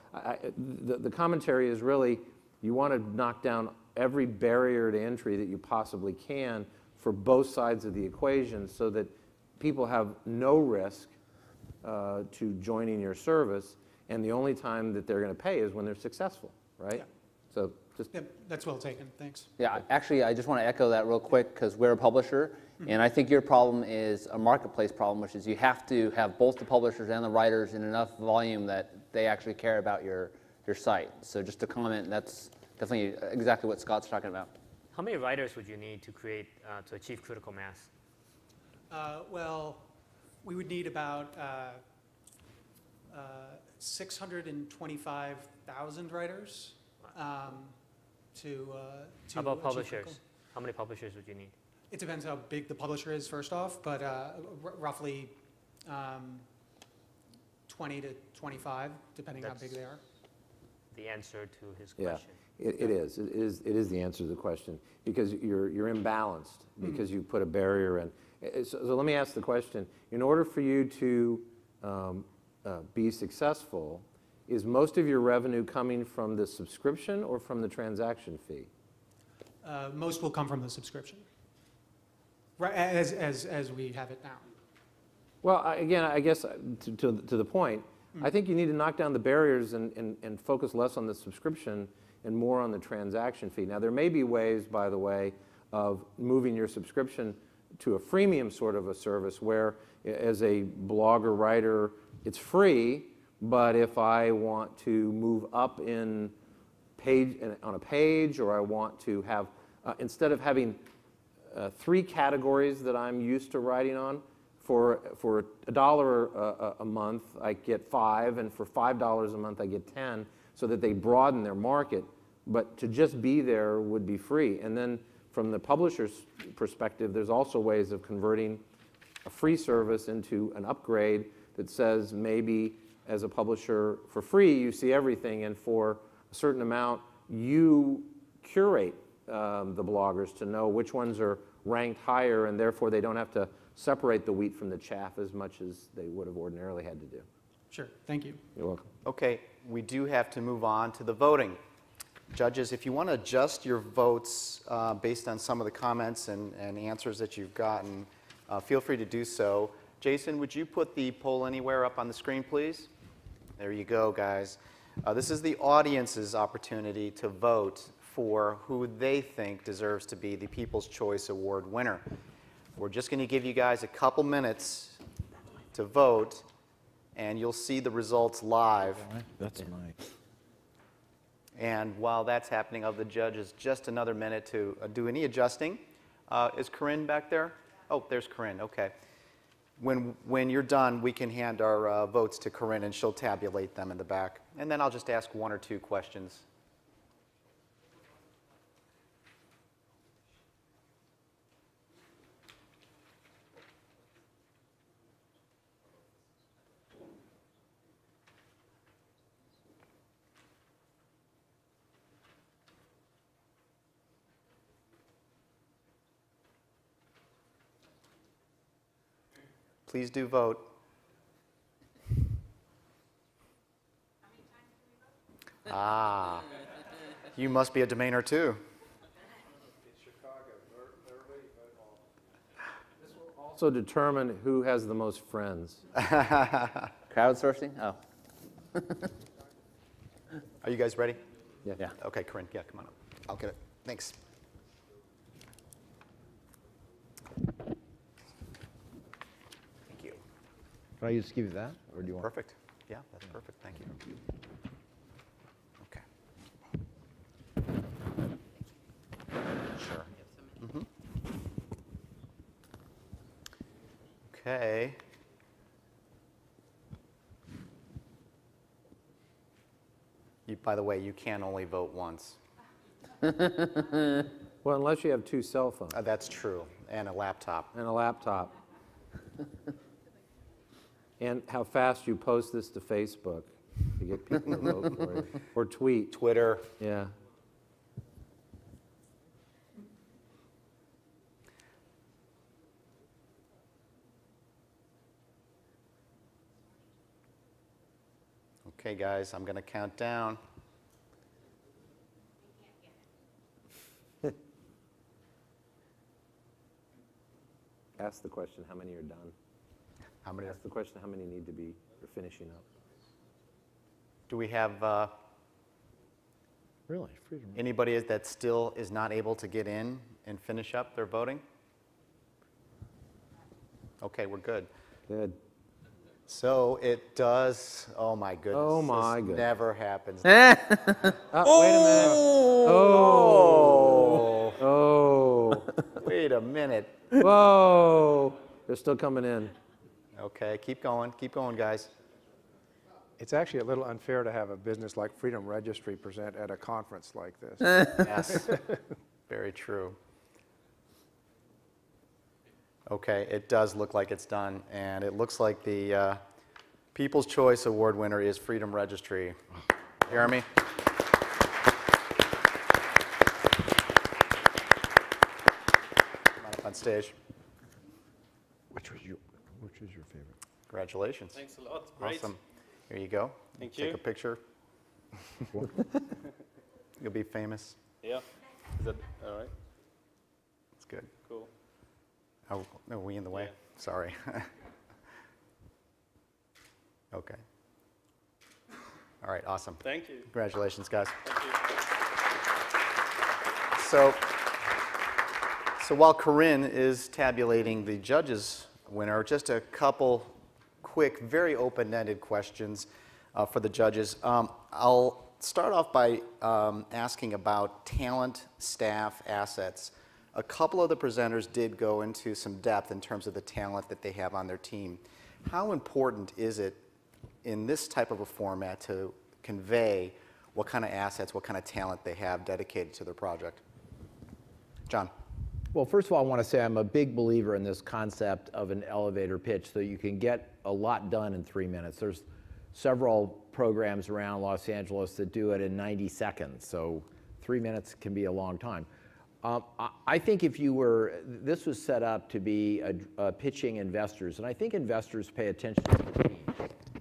The commentary is really, you want to knock down every barrier to entry that you possibly can for both sides of the equation, so that people have no risk to joining your service, and the only time that they're going to pay is when they're successful, right? Yeah. So just that's well taken. Thanks. Yeah, actually, I just want to echo that real quick, because we're a publisher, and I think your problem is a marketplace problem, which is you have to have both the publishers and the writers in enough volume that they actually care about your site. So just to comment, that's definitely exactly what Scott's talking about. How many writers would you need to create to achieve critical mass? Well, we would need about 625,000 writers to How about achieve publishers? critical. How many publishers would you need? It depends how big the publisher is, first off, but roughly 20 to 25, depending how big they are. The answer to his question. Yeah, it is the answer to the question, because you're imbalanced, because you put a barrier in. So let me ask the question. In order for you to be successful, is most of your revenue coming from the subscription or from the transaction fee? Most will come from the subscription, right, as we have it now. Well, again, I guess to the point, I think you need to knock down the barriers and focus less on the subscription and more on the transaction fee. Now, there may be ways, by the way, of moving your subscription to a freemium sort of a service where, as a blogger writer, it's free, but if I want to move up on a page, or I want to have, instead of having 3 categories that I'm used to writing on, for $1 a month, I get 5, and for $5 a month, I get 10, so that they broaden their market. But to just be there would be free. And then from the publisher's perspective, there's also ways of converting a free service into an upgrade that says, maybe as a publisher, for free, you see everything, and for a certain amount, you curate the bloggers to know which ones are ranked higher, and therefore they don't have to separate the wheat from the chaff as much as they would have ordinarily had to do. Sure, thank you. You're welcome. Okay, we do have to move on to the voting. Judges, if you want to adjust your votes based on some of the comments and answers that you've gotten, feel free to do so. Jason, would you put the poll anywhere up on the screen, please? There you go, guys. This is the audience's opportunity to vote for who they think deserves to be the People's Choice Award winner. We're just going to give you guys a couple minutes to vote, and you'll see the results live. That's my. And while that's happening, of the judges, just another minute to do any adjusting. Is Corinne back there? Oh, there's Corinne. Okay. When you're done, we can hand our votes to Corinne, and she'll tabulate them in the back. And then I'll just ask 1 or 2 questions. Please do vote. Ah, you must be a domainer too. This will also determine who has the most friends. Crowdsourcing? Oh. Are you guys ready? Yeah. Okay, Corinne, yeah, come on up. I'll get it. Thanks. Thank you. Can I just give you that, or do you want? Perfect. Yeah, that's perfect. Thank you. Okay. Sure. Mm-hmm. Okay. By the way, you can only vote once. Well, unless you have 2 cell phones. That's true, and a laptop. And a laptop. And how fast you post this to Facebook to get people to vote for you. Or tweet. Twitter. Yeah. Okay, guys, I'm going to count down. Ask the question, how many are done? How many? Ask the question, how many need to be finishing up? Do we have Really? Freedom. anybody that still is not able to get in and finish up their voting? Okay, we're good. Good. So it does, oh my goodness. Oh my this goodness. never happens. Wait a minute. Oh. Oh. Wait a minute. Whoa. They're still coming in. Okay, keep going, guys. It's actually a little unfair to have a business like Freedom Registry present at a conference like this. Yes, very true. Okay, it does look like it's done, and it looks like the People's Choice Award winner is Freedom Registry. Jeremy? Come on up on stage. Which was your favorite? Congratulations. Thanks a lot. Great. Awesome. Here you go. Thank Take you. a picture. You'll be famous. Yeah. Is that all right? That's good. Cool. Oh, are we in the way? Yeah. Sorry. Okay. All right, awesome. Thank you. Congratulations, guys. Thank you. So while Corinne is tabulating the judges' winner, just a couple quick, very open-ended questions for the judges. I'll start off by asking about talent, staff, assets. A couple of the presenters did go into some depth in terms of the talent that they have on their team. How important is it in this type of a format to convey what kind of assets, what kind of talent they have dedicated to their project? John. Well, first of all, I want to say I'm a big believer in this concept of an elevator pitch so you can get a lot done in 3 minutes. There's several programs around Los Angeles that do it in 90 seconds, so 3 minutes can be a long time. I think if you were, this was set up to be pitching investors, and I think investors pay attention to the team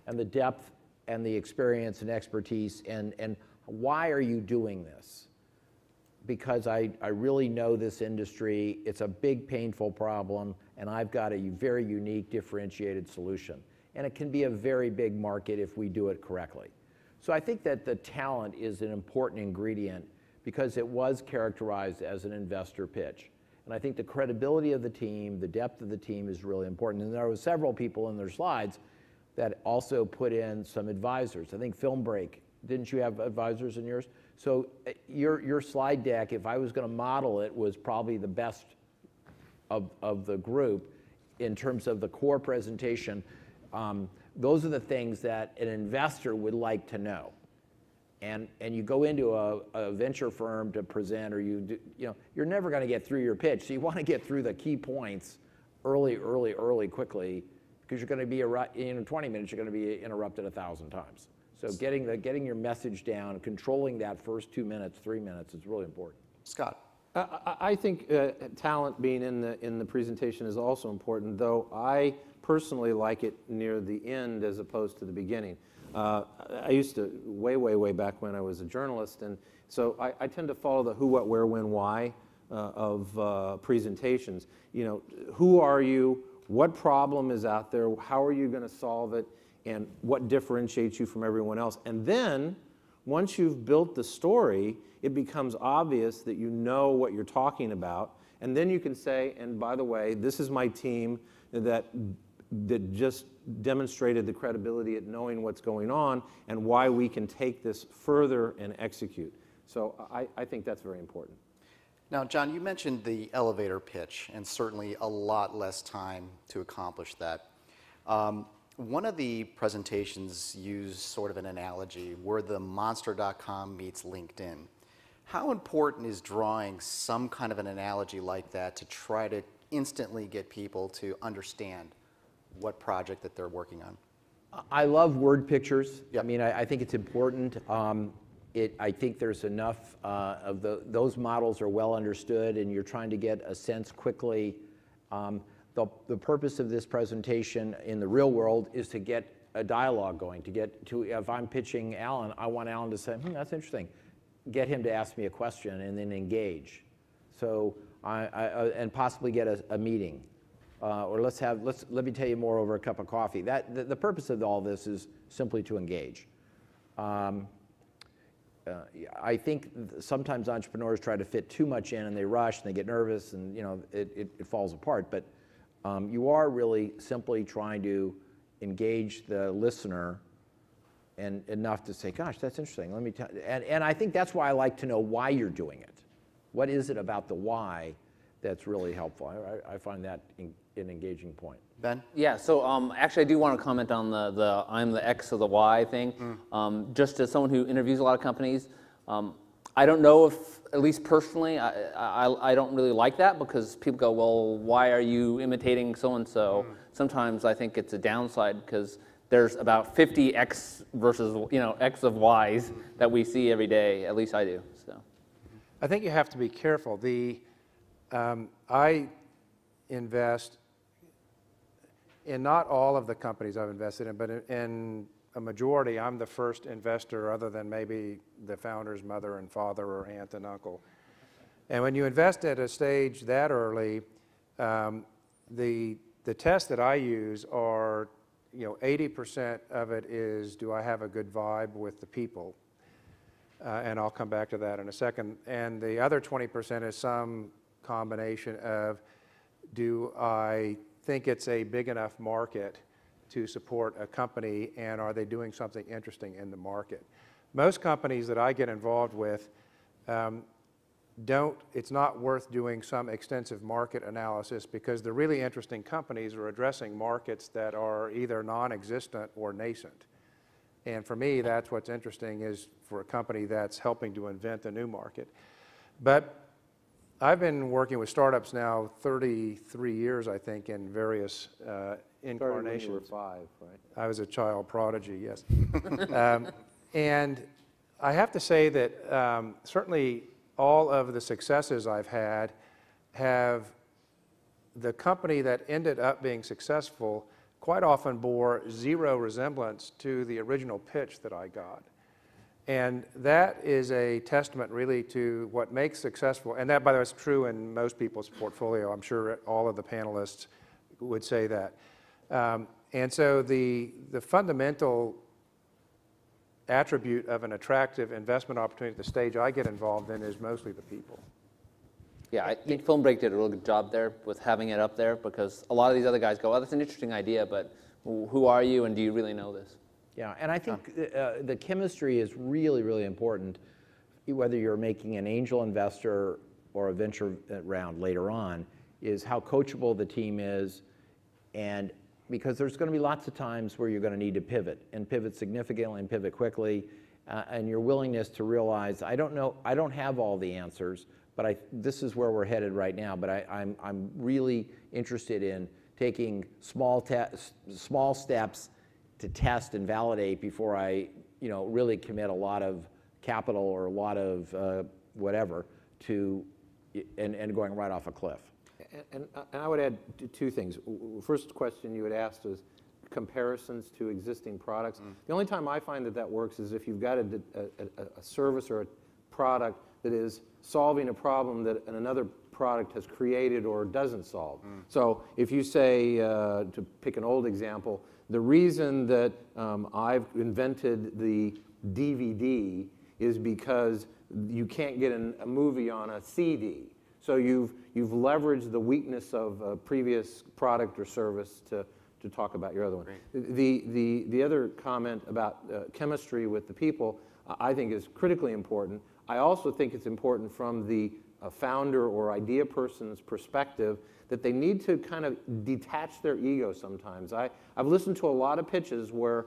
and the depth and the experience and expertise and why are you doing this? Because I really know this industry, it's a big painful problem, and I've got a very unique differentiated solution. And it can be a very big market if we do it correctly. So I think that the talent is an important ingredient because it was characterized as an investor pitch. And I think the credibility of the team, the depth of the team is really important. And there were several people in their slides that also put in some advisors. I think Film Break, didn't you have advisors in yours? So your slide deck, if I was going to model it, was probably the best of the group in terms of the core presentation. Those are the things that an investor would like to know. And you go into a venture firm to present, or you're never going to get through your pitch. So you want to get through the key points early, quickly, because you're going to be in 20 minutes. You're going to be interrupted 1,000 times. So getting your message down, controlling that first 2 minutes, 3 minutes is really important. Scott. I think talent being in the presentation is also important, though I personally like it near the end as opposed to the beginning. I used to, way back when I was a journalist, and so I tend to follow the who, what, where, when, why of presentations. You know, who are you? What problem is out there? How are you going to solve it? And what differentiates you from everyone else? And then, once you've built the story, it becomes obvious that you know what you're talking about. And then you can say, and by the way, this is my team that just demonstrated the credibility at knowing what's going on and why we can take this further and execute. So I think that's very important. Now, John, you mentioned the elevator pitch, and certainly a lot less time to accomplish that. One of the presentations used sort of an analogy where the monster.com meets LinkedIn. How important is drawing some kind of an analogy like that to try to instantly get people to understand what project that they're working on? I love word pictures. Yep. I mean, I think it's important. I think there's enough of those models are well understood, and you're trying to get a sense quickly. The purpose of this presentation in the real world is to get a dialogue going, if I'm pitching Alan, I want Alan to say, that's interesting. Get him to ask me a question and then engage. So, and possibly get a meeting. Or let me tell you more over a cup of coffee. The purpose of all this is simply to engage. I think sometimes entrepreneurs try to fit too much in and they rush and they get nervous and it falls apart. But you are really simply trying to engage the listener and enough to say, gosh, that's interesting. Let me tell you. And I think that's why I like to know why you're doing it. What is it about the why that's really helpful? I find that an engaging point. Ben? Yeah, so actually I do want to comment on the I'm the X of the Y thing. Just as someone who interviews a lot of companies, I don't know if, at least personally, I don't really like that because people go, well, why are you imitating so-and-so? Sometimes I think it's a downside because there's about 50 X versus, X of Ys that we see every day, at least I do. So, I think you have to be careful. I invest in not all of the companies I've invested in, but in a majority, I'm the first investor other than maybe the founder's mother and father or aunt and uncle. And when you invest at a stage that early, the tests that I use are, 80% of it is, do I have a good vibe with the people? And I'll come back to that in a second. And the other 20% is some combination of, do I think it's a big enough market to support a company, and are they doing something interesting in the market? Most companies that I get involved with it's not worth doing some extensive market analysis because the really interesting companies are addressing markets that are either non-existent or nascent. And for me, that's what's interesting is for a company that's helping to invent a new market. But I've been working with startups now 33 years, I think, in various incarnations. When you were 5, right? I was a child prodigy, yes. And I have to say that certainly all of the successes I've had have the company that ended up being successful quite often bore zero resemblance to the original pitch that I got. And that is a testament really to what makes successful, and that, by the way, is true in most people's portfolio. I'm sure all of the panelists would say that. And so the fundamental attribute of an attractive investment opportunity at the stage I get involved in is mostly the people. Yeah, I think Film Break did a really good job there with having it up there because a lot of these other guys go, oh, that's an interesting idea, but who are you and do you really know this? Yeah, and I think the chemistry is really, really important, whether you're making an angel investor or a venture round later on, is how coachable the team is, and because there's going to be lots of times where you're going to need to pivot, and pivot significantly and pivot quickly, and your willingness to realize, I don't have all the answers, but this is where we're headed right now, but I'm really interested in taking small steps to test and validate before I, really commit a lot of capital or a lot of whatever to and going right off a cliff. And I would add two things. First question you had asked was comparisons to existing products. The only time I find that works is if you've got a service or a product that is solving a problem that another product has created or doesn't solve. So if you say, to pick an old example, the reason that I've invented the DVD is because you can't get a movie on a CD. So you've leveraged the weakness of a previous product or service to talk about your other one. The other comment about chemistry with the people, I think is critically important. I also think it's important from the founder or idea person's perspective that they need to kind of detach their ego sometimes. I've listened to a lot of pitches where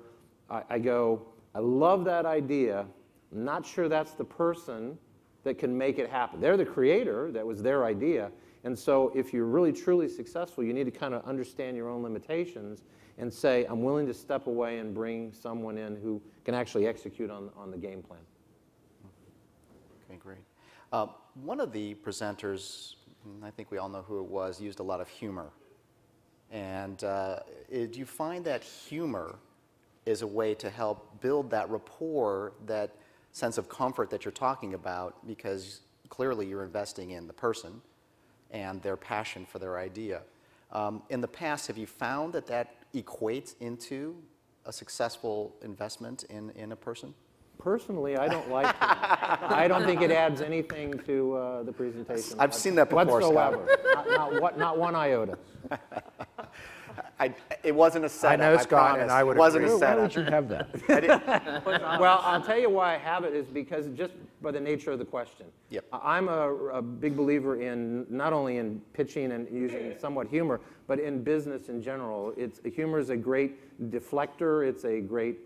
I go, I love that idea, I'm not sure that's the person that can make it happen. They're the creator, that was their idea, and so if you're really truly successful, you need to kind of understand your own limitations and say, I'm willing to step away and bring someone in who can actually execute on the game plan. Okay, great. One of the presenters, I think we all know who it was, used a lot of humor. And do you find that humor is a way to help build that rapport, that sense of comfort that you're talking about, because clearly you're investing in the person and their passion for their idea. In the past, have you found that equates into a successful investment in a person? Personally, I don't like I don't think it adds anything to the presentation. I've seen that before, whatsoever. Not one iota. It wasn't a setup. I know, Scott, and I would It wasn't agree. a setup. Why would you have that? Well, I'll tell you why I have it is because just by the nature of the question. Yep. I'm a big believer in not only in pitching and using somewhat humor, but in business in general. Humor is a great deflector. It's a great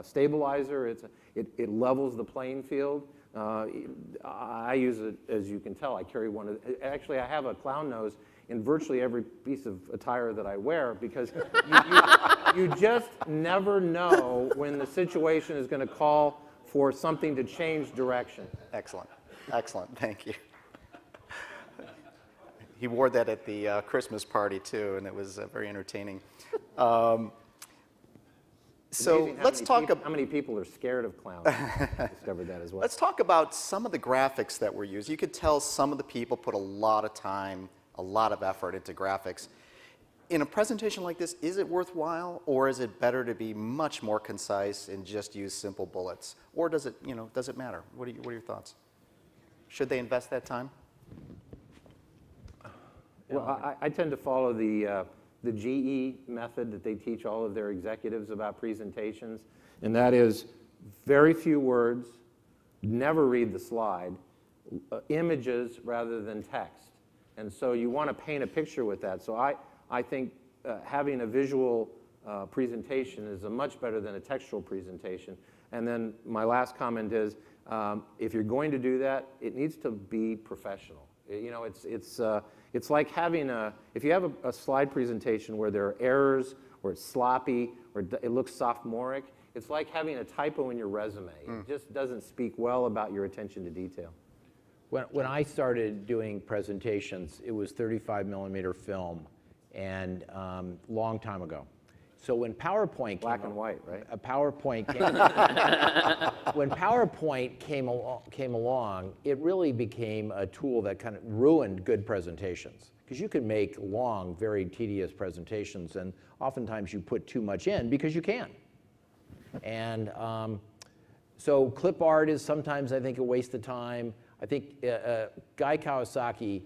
stabilizer. It levels the playing field. I use it, as you can tell. I carry one. Actually, I have a clown nose in virtually every piece of attire that I wear, because you just never know when the situation is going to call for something to change direction. Excellent. Excellent. Thank you. He wore that at the Christmas party, too, and it was very entertaining. So let's talk about how many people are scared of clowns. I discovered that as well. Let's talk about some of the graphics that were used. You could tell some of the people put a lot of time, a lot of effort into graphics. In a presentation like this, is it worthwhile, or is it better to be much more concise and just use simple bullets? Or does it matter? What are your thoughts? Should they invest that time? Well, I tend to follow the GE method that they teach all of their executives about presentations, and that is very few words, never read the slide, images rather than text. And so you want to paint a picture with that. So I think having a visual presentation is much better than a textual presentation. And then my last comment is, if you're going to do that, it needs to be professional. You know, it's like having if you have a slide presentation where there are errors, or it's sloppy, or it looks sophomoric, it's like having a typo in your resume. It just doesn't speak well about your attention to detail. When I started doing presentations, it was 35mm film, and long time ago. So when PowerPoint black and white, right? PowerPoint came, when PowerPoint came along, it really became a tool that kind of ruined good presentations, because you can make long, very tedious presentations, and oftentimes you put too much in because you can. And so clip art is sometimes, I think, a waste of time. I think Guy Kawasaki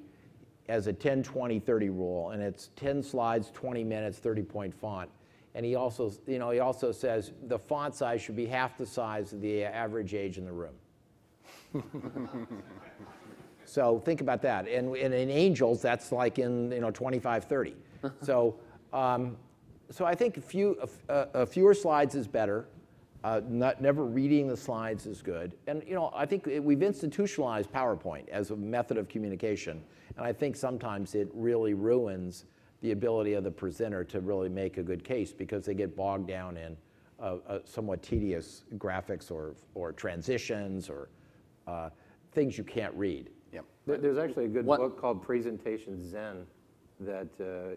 has a 10-20-30 rule, and it's 10 slides, 20 minutes, 30-point font. And he also says the font size should be half the size of the average age in the room. So think about that. And in Angels, that's like in 25-30. So I think fewer slides is better. Never reading the slides is good. And I think we've institutionalized PowerPoint as a method of communication. And I think sometimes it really ruins the ability of the presenter to really make a good case, because they get bogged down in somewhat tedious graphics or transitions or things you can't read. Yep. There's actually a good book called Presentation Zen that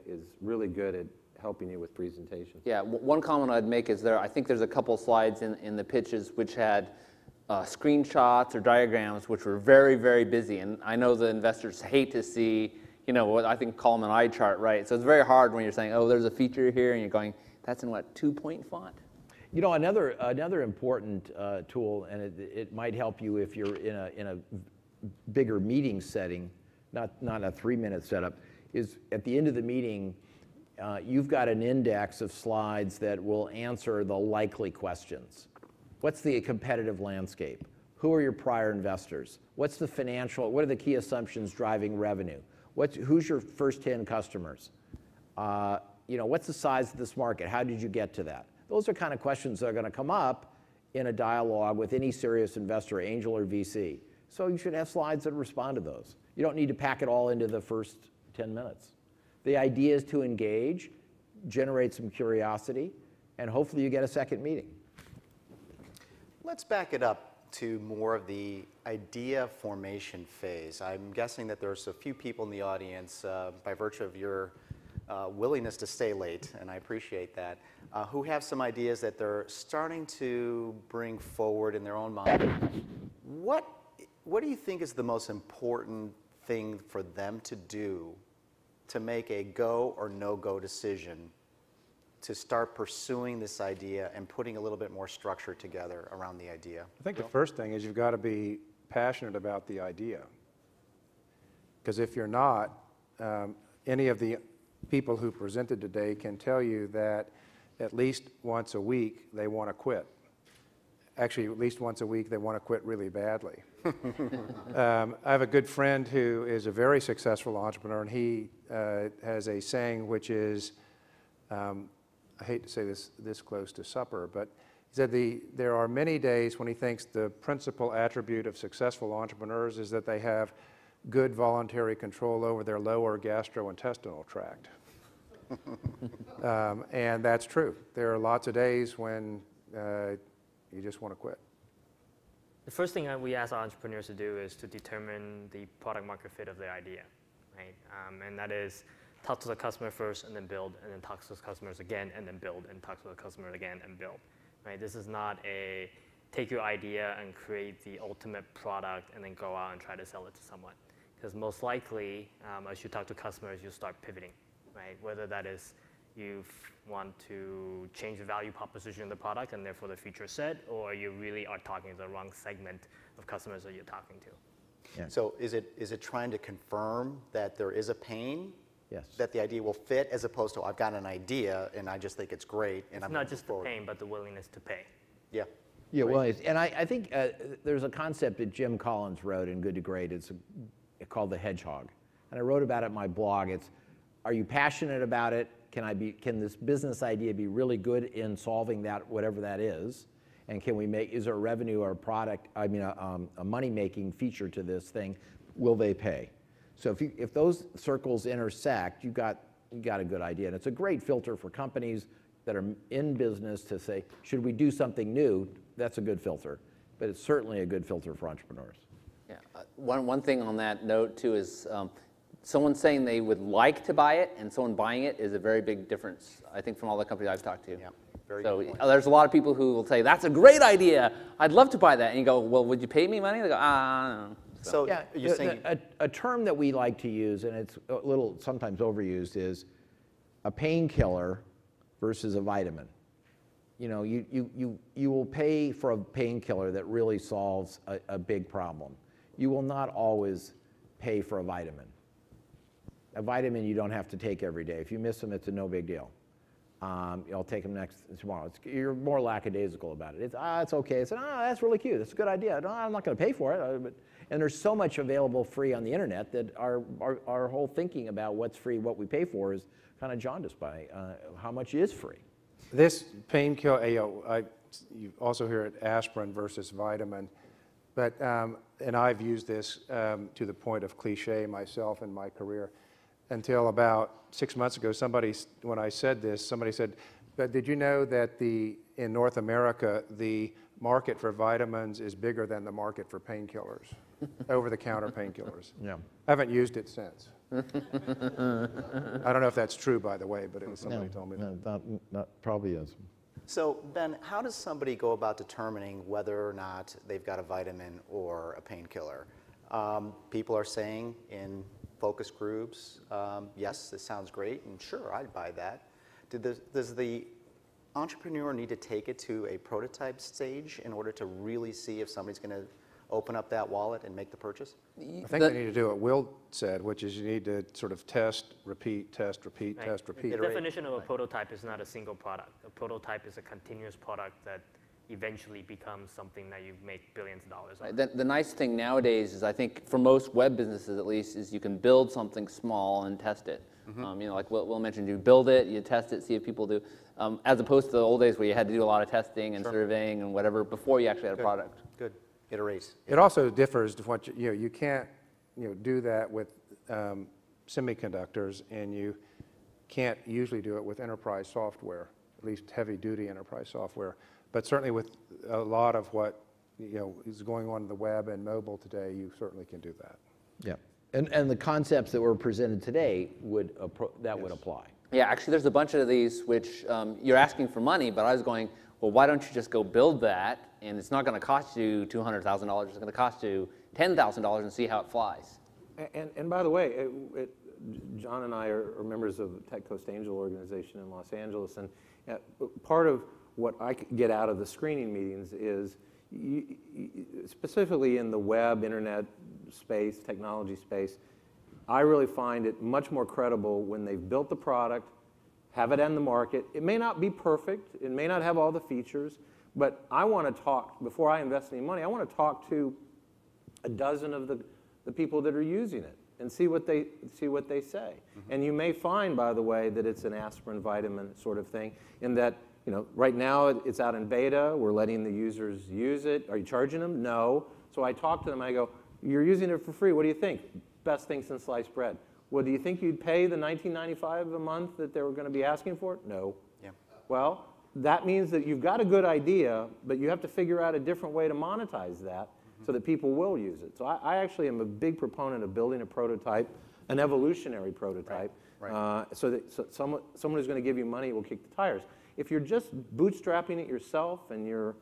is really good at helping you with presentations. Yeah, one comment I'd make is I think there's a couple slides in the pitches which had screenshots or diagrams which were very, very busy. And I know the investors hate to see, what I think call them an eye chart, right? So it's very hard when you're saying, oh, there's a feature here, and you're going, that's in what, 2-point font? Another important tool, and it might help you if you're in a bigger meeting setting, not a 3-minute setup, is at the end of the meeting, you've got an index of slides that will answer the likely questions. What's the competitive landscape? Who are your prior investors? What are the key assumptions driving revenue? Who's your first 10 customers? What's the size of this market? How did you get to that? Those are kind of questions that are going to come up in a dialogue with any serious investor, angel or VC. So you should have slides that respond to those. You don't need to pack it all into the first 10 minutes. The idea is to engage, generate some curiosity, and hopefully you get a second meeting. Let's back it up to more of the idea formation phase. I'm guessing that there's a few people in the audience, by virtue of your willingness to stay late, and I appreciate that, who have some ideas that they're starting to bring forward in their own mind. What do you think is the most important thing for them to do to make a go or no-go decision to start pursuing this idea and putting a little bit more structure together around the idea? I think the first thing is you've got to be passionate about the idea. Because if you're not, any of the people who presented today can tell you that at least once a week they want to quit. Actually, at least once a week they want to quit really badly. I have a good friend who is a very successful entrepreneur, and he has a saying which is, I hate to say this close to supper, but he said there are many days when he thinks the principal attribute of successful entrepreneurs is that they have good voluntary control over their lower gastrointestinal tract. And that's true. There are lots of days when you just want to quit. The first thing that we ask our entrepreneurs to do is to determine the product market fit of their idea, right? And that is talk to the customer first and then build, and then talk to the customers again and then build, and talk to the customer again and build, right? This is not a take your idea and create the ultimate product and then go out and try to sell it to someone. Because most likely, as you talk to customers, you start pivoting, right? Whether that is you want to change the value proposition of the product and therefore the feature set, or you really are talking to the wrong segment of customers that you're talking to. Yeah. So is it trying to confirm that there is a pain? Yes. That the idea will fit, as opposed to I've got an idea and I just think it's great and I'm not just the pain, but the willingness to pay. Yeah. Yeah, well, and I think there's a concept that Jim Collins wrote in Good to Great. It's called the hedgehog, and I wrote about it in my blog. It's, are you passionate about it? Can this business idea be really good in solving that, whatever that is? And is there a revenue or a product, a money-making feature to this thing? Will they pay? So if those circles intersect, you got a good idea. And it's a great filter for companies that are in business to say, should we do something new? That's a good filter. But it's certainly a good filter for entrepreneurs. Yeah. One thing on that note, too, is someone saying they would like to buy it and someone buying it is a very big difference, I think, from all the companies I've talked to. Yeah, very so good point. There's a lot of people who will say, that's a great idea. I'd love to buy that. And you go, well, would you pay me money? They go, no. So yeah, you're saying a term that we like to use, and it's a little sometimes overused, is a painkiller versus a vitamin. You know, you will pay for a painkiller that really solves a big problem. You will not always pay for a vitamin. A vitamin you don't have to take every day. If you miss them, it's a no big deal. I'll take them tomorrow. You're more lackadaisical about it. It's okay. It's that's really cute. That's a good idea. No, I'm not going to pay for it. And there's so much available free on the internet that our whole thinking about what's free, what we pay for, is kind of jaundiced by how much is free. This painkiller, you also hear it aspirin versus vitamin, but and I've used this to the point of cliche myself in my career. Until about 6 months ago, when I said this, somebody said, but did you know that in North America, the market for vitamins is bigger than the market for painkillers? over-the-counter painkillers. Yeah. I haven't used it since. I don't know if that's true, by the way, but it was somebody told me. No, not probably is. So, Ben, how does somebody go about determining whether or not they've got a vitamin or a painkiller? People are saying in focus groups, yes, this sounds great, and sure, I'd buy that. Does the entrepreneur need to take it to a prototype stage in order to really see if somebody's going to open up that wallet and make the purchase? I think they need to do what Will said, which is you need to sort of test, repeat, test, repeat, Right. test, repeat. The definition of a prototype is not a single product. A prototype is a continuous product that eventually becomes something that you make billions of dollars on. The nice thing nowadays is, I think, for most web businesses at least, is you can build something small and test it. You know, like Will mentioned, you build it, you test it, see if people do, as opposed to the old days where you had to do a lot of testing and surveying and whatever before you actually had a product. Good. Iterate. It also differs to what you can't do that with semiconductors, and you can't usually do it with enterprise software, at least heavy-duty enterprise software. But certainly with a lot of what is going on in the web and mobile today, you certainly can do that. Yeah. And the concepts that were presented today would apply. Yeah, actually, there's a bunch of these which you're asking for money, but I was going, well, why don't you just go build that, and it's not going to cost you $200,000. It's going to cost you $10,000 and see how it flies. And by the way, John and I are members of the Tech Coast Angel organization in Los Angeles, and part of what I get out of the screening meetings is, specifically in the web, internet space, technology space, I really find it much more credible when they've built the product, have it in the market. It may not be perfect, it may not have all the features, but I want to talk, before I invest any money, I want to talk to a dozen of the people that are using it and see what they say. And you may find, by the way, that it's an aspirin vitamin sort of thing, in that right now it's out in beta, we're letting the users use it. Are you charging them? No. So I talk to them, I go, you're using it for free, what do you think? Best thing since sliced bread. Well, do you think you'd pay the $19.95 a month that they were going to be asking for? No. Yeah. Well, that means that you've got a good idea, but you have to figure out a different way to monetize that so that people will use it. So I actually am a big proponent of building a prototype, an evolutionary prototype, so someone who's going to give you money will kick the tires. If you're just bootstrapping it yourself and or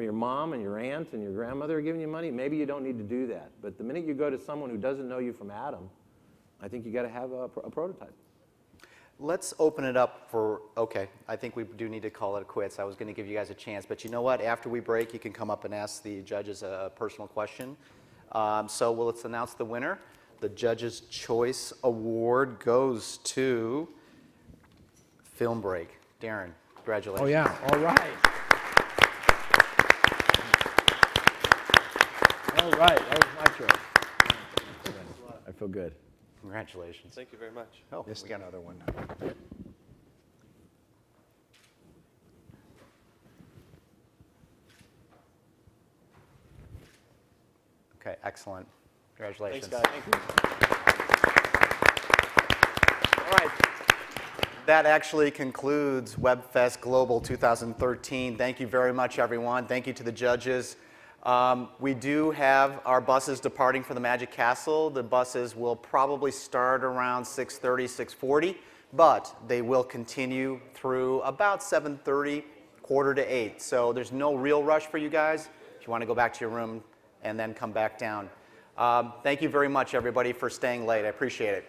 your mom and your aunt and your grandmother are giving you money, maybe you don't need to do that. But the minute you go to someone who doesn't know you from Adam, I think you got to have a prototype. Let's open it up for, okay, I think we do need to call it quits. I was going to give you guys a chance, but you know what? After we break, you can come up and ask the judges a personal question. So let's announce the winner. The Judge's Choice Award goes to Film Break. Darren, congratulations. Oh, yeah. All right. All right. That was my choice. I feel good. Congratulations. Thank you very much. Oh, Yes, we got another one. Okay, excellent. Congratulations. Thanks, guys. Thank you. All right. That actually concludes Webfest Global 2013. Thank you very much, everyone. Thank you to the judges. We do have our buses departing for the Magic Castle. The buses will probably start around 6:30, 6:40, but they will continue through about 7:30, 7:45. So there's no real rush for you guys if you want to go back to your room and then come back down. Thank you very much, everybody, for staying late. I appreciate it.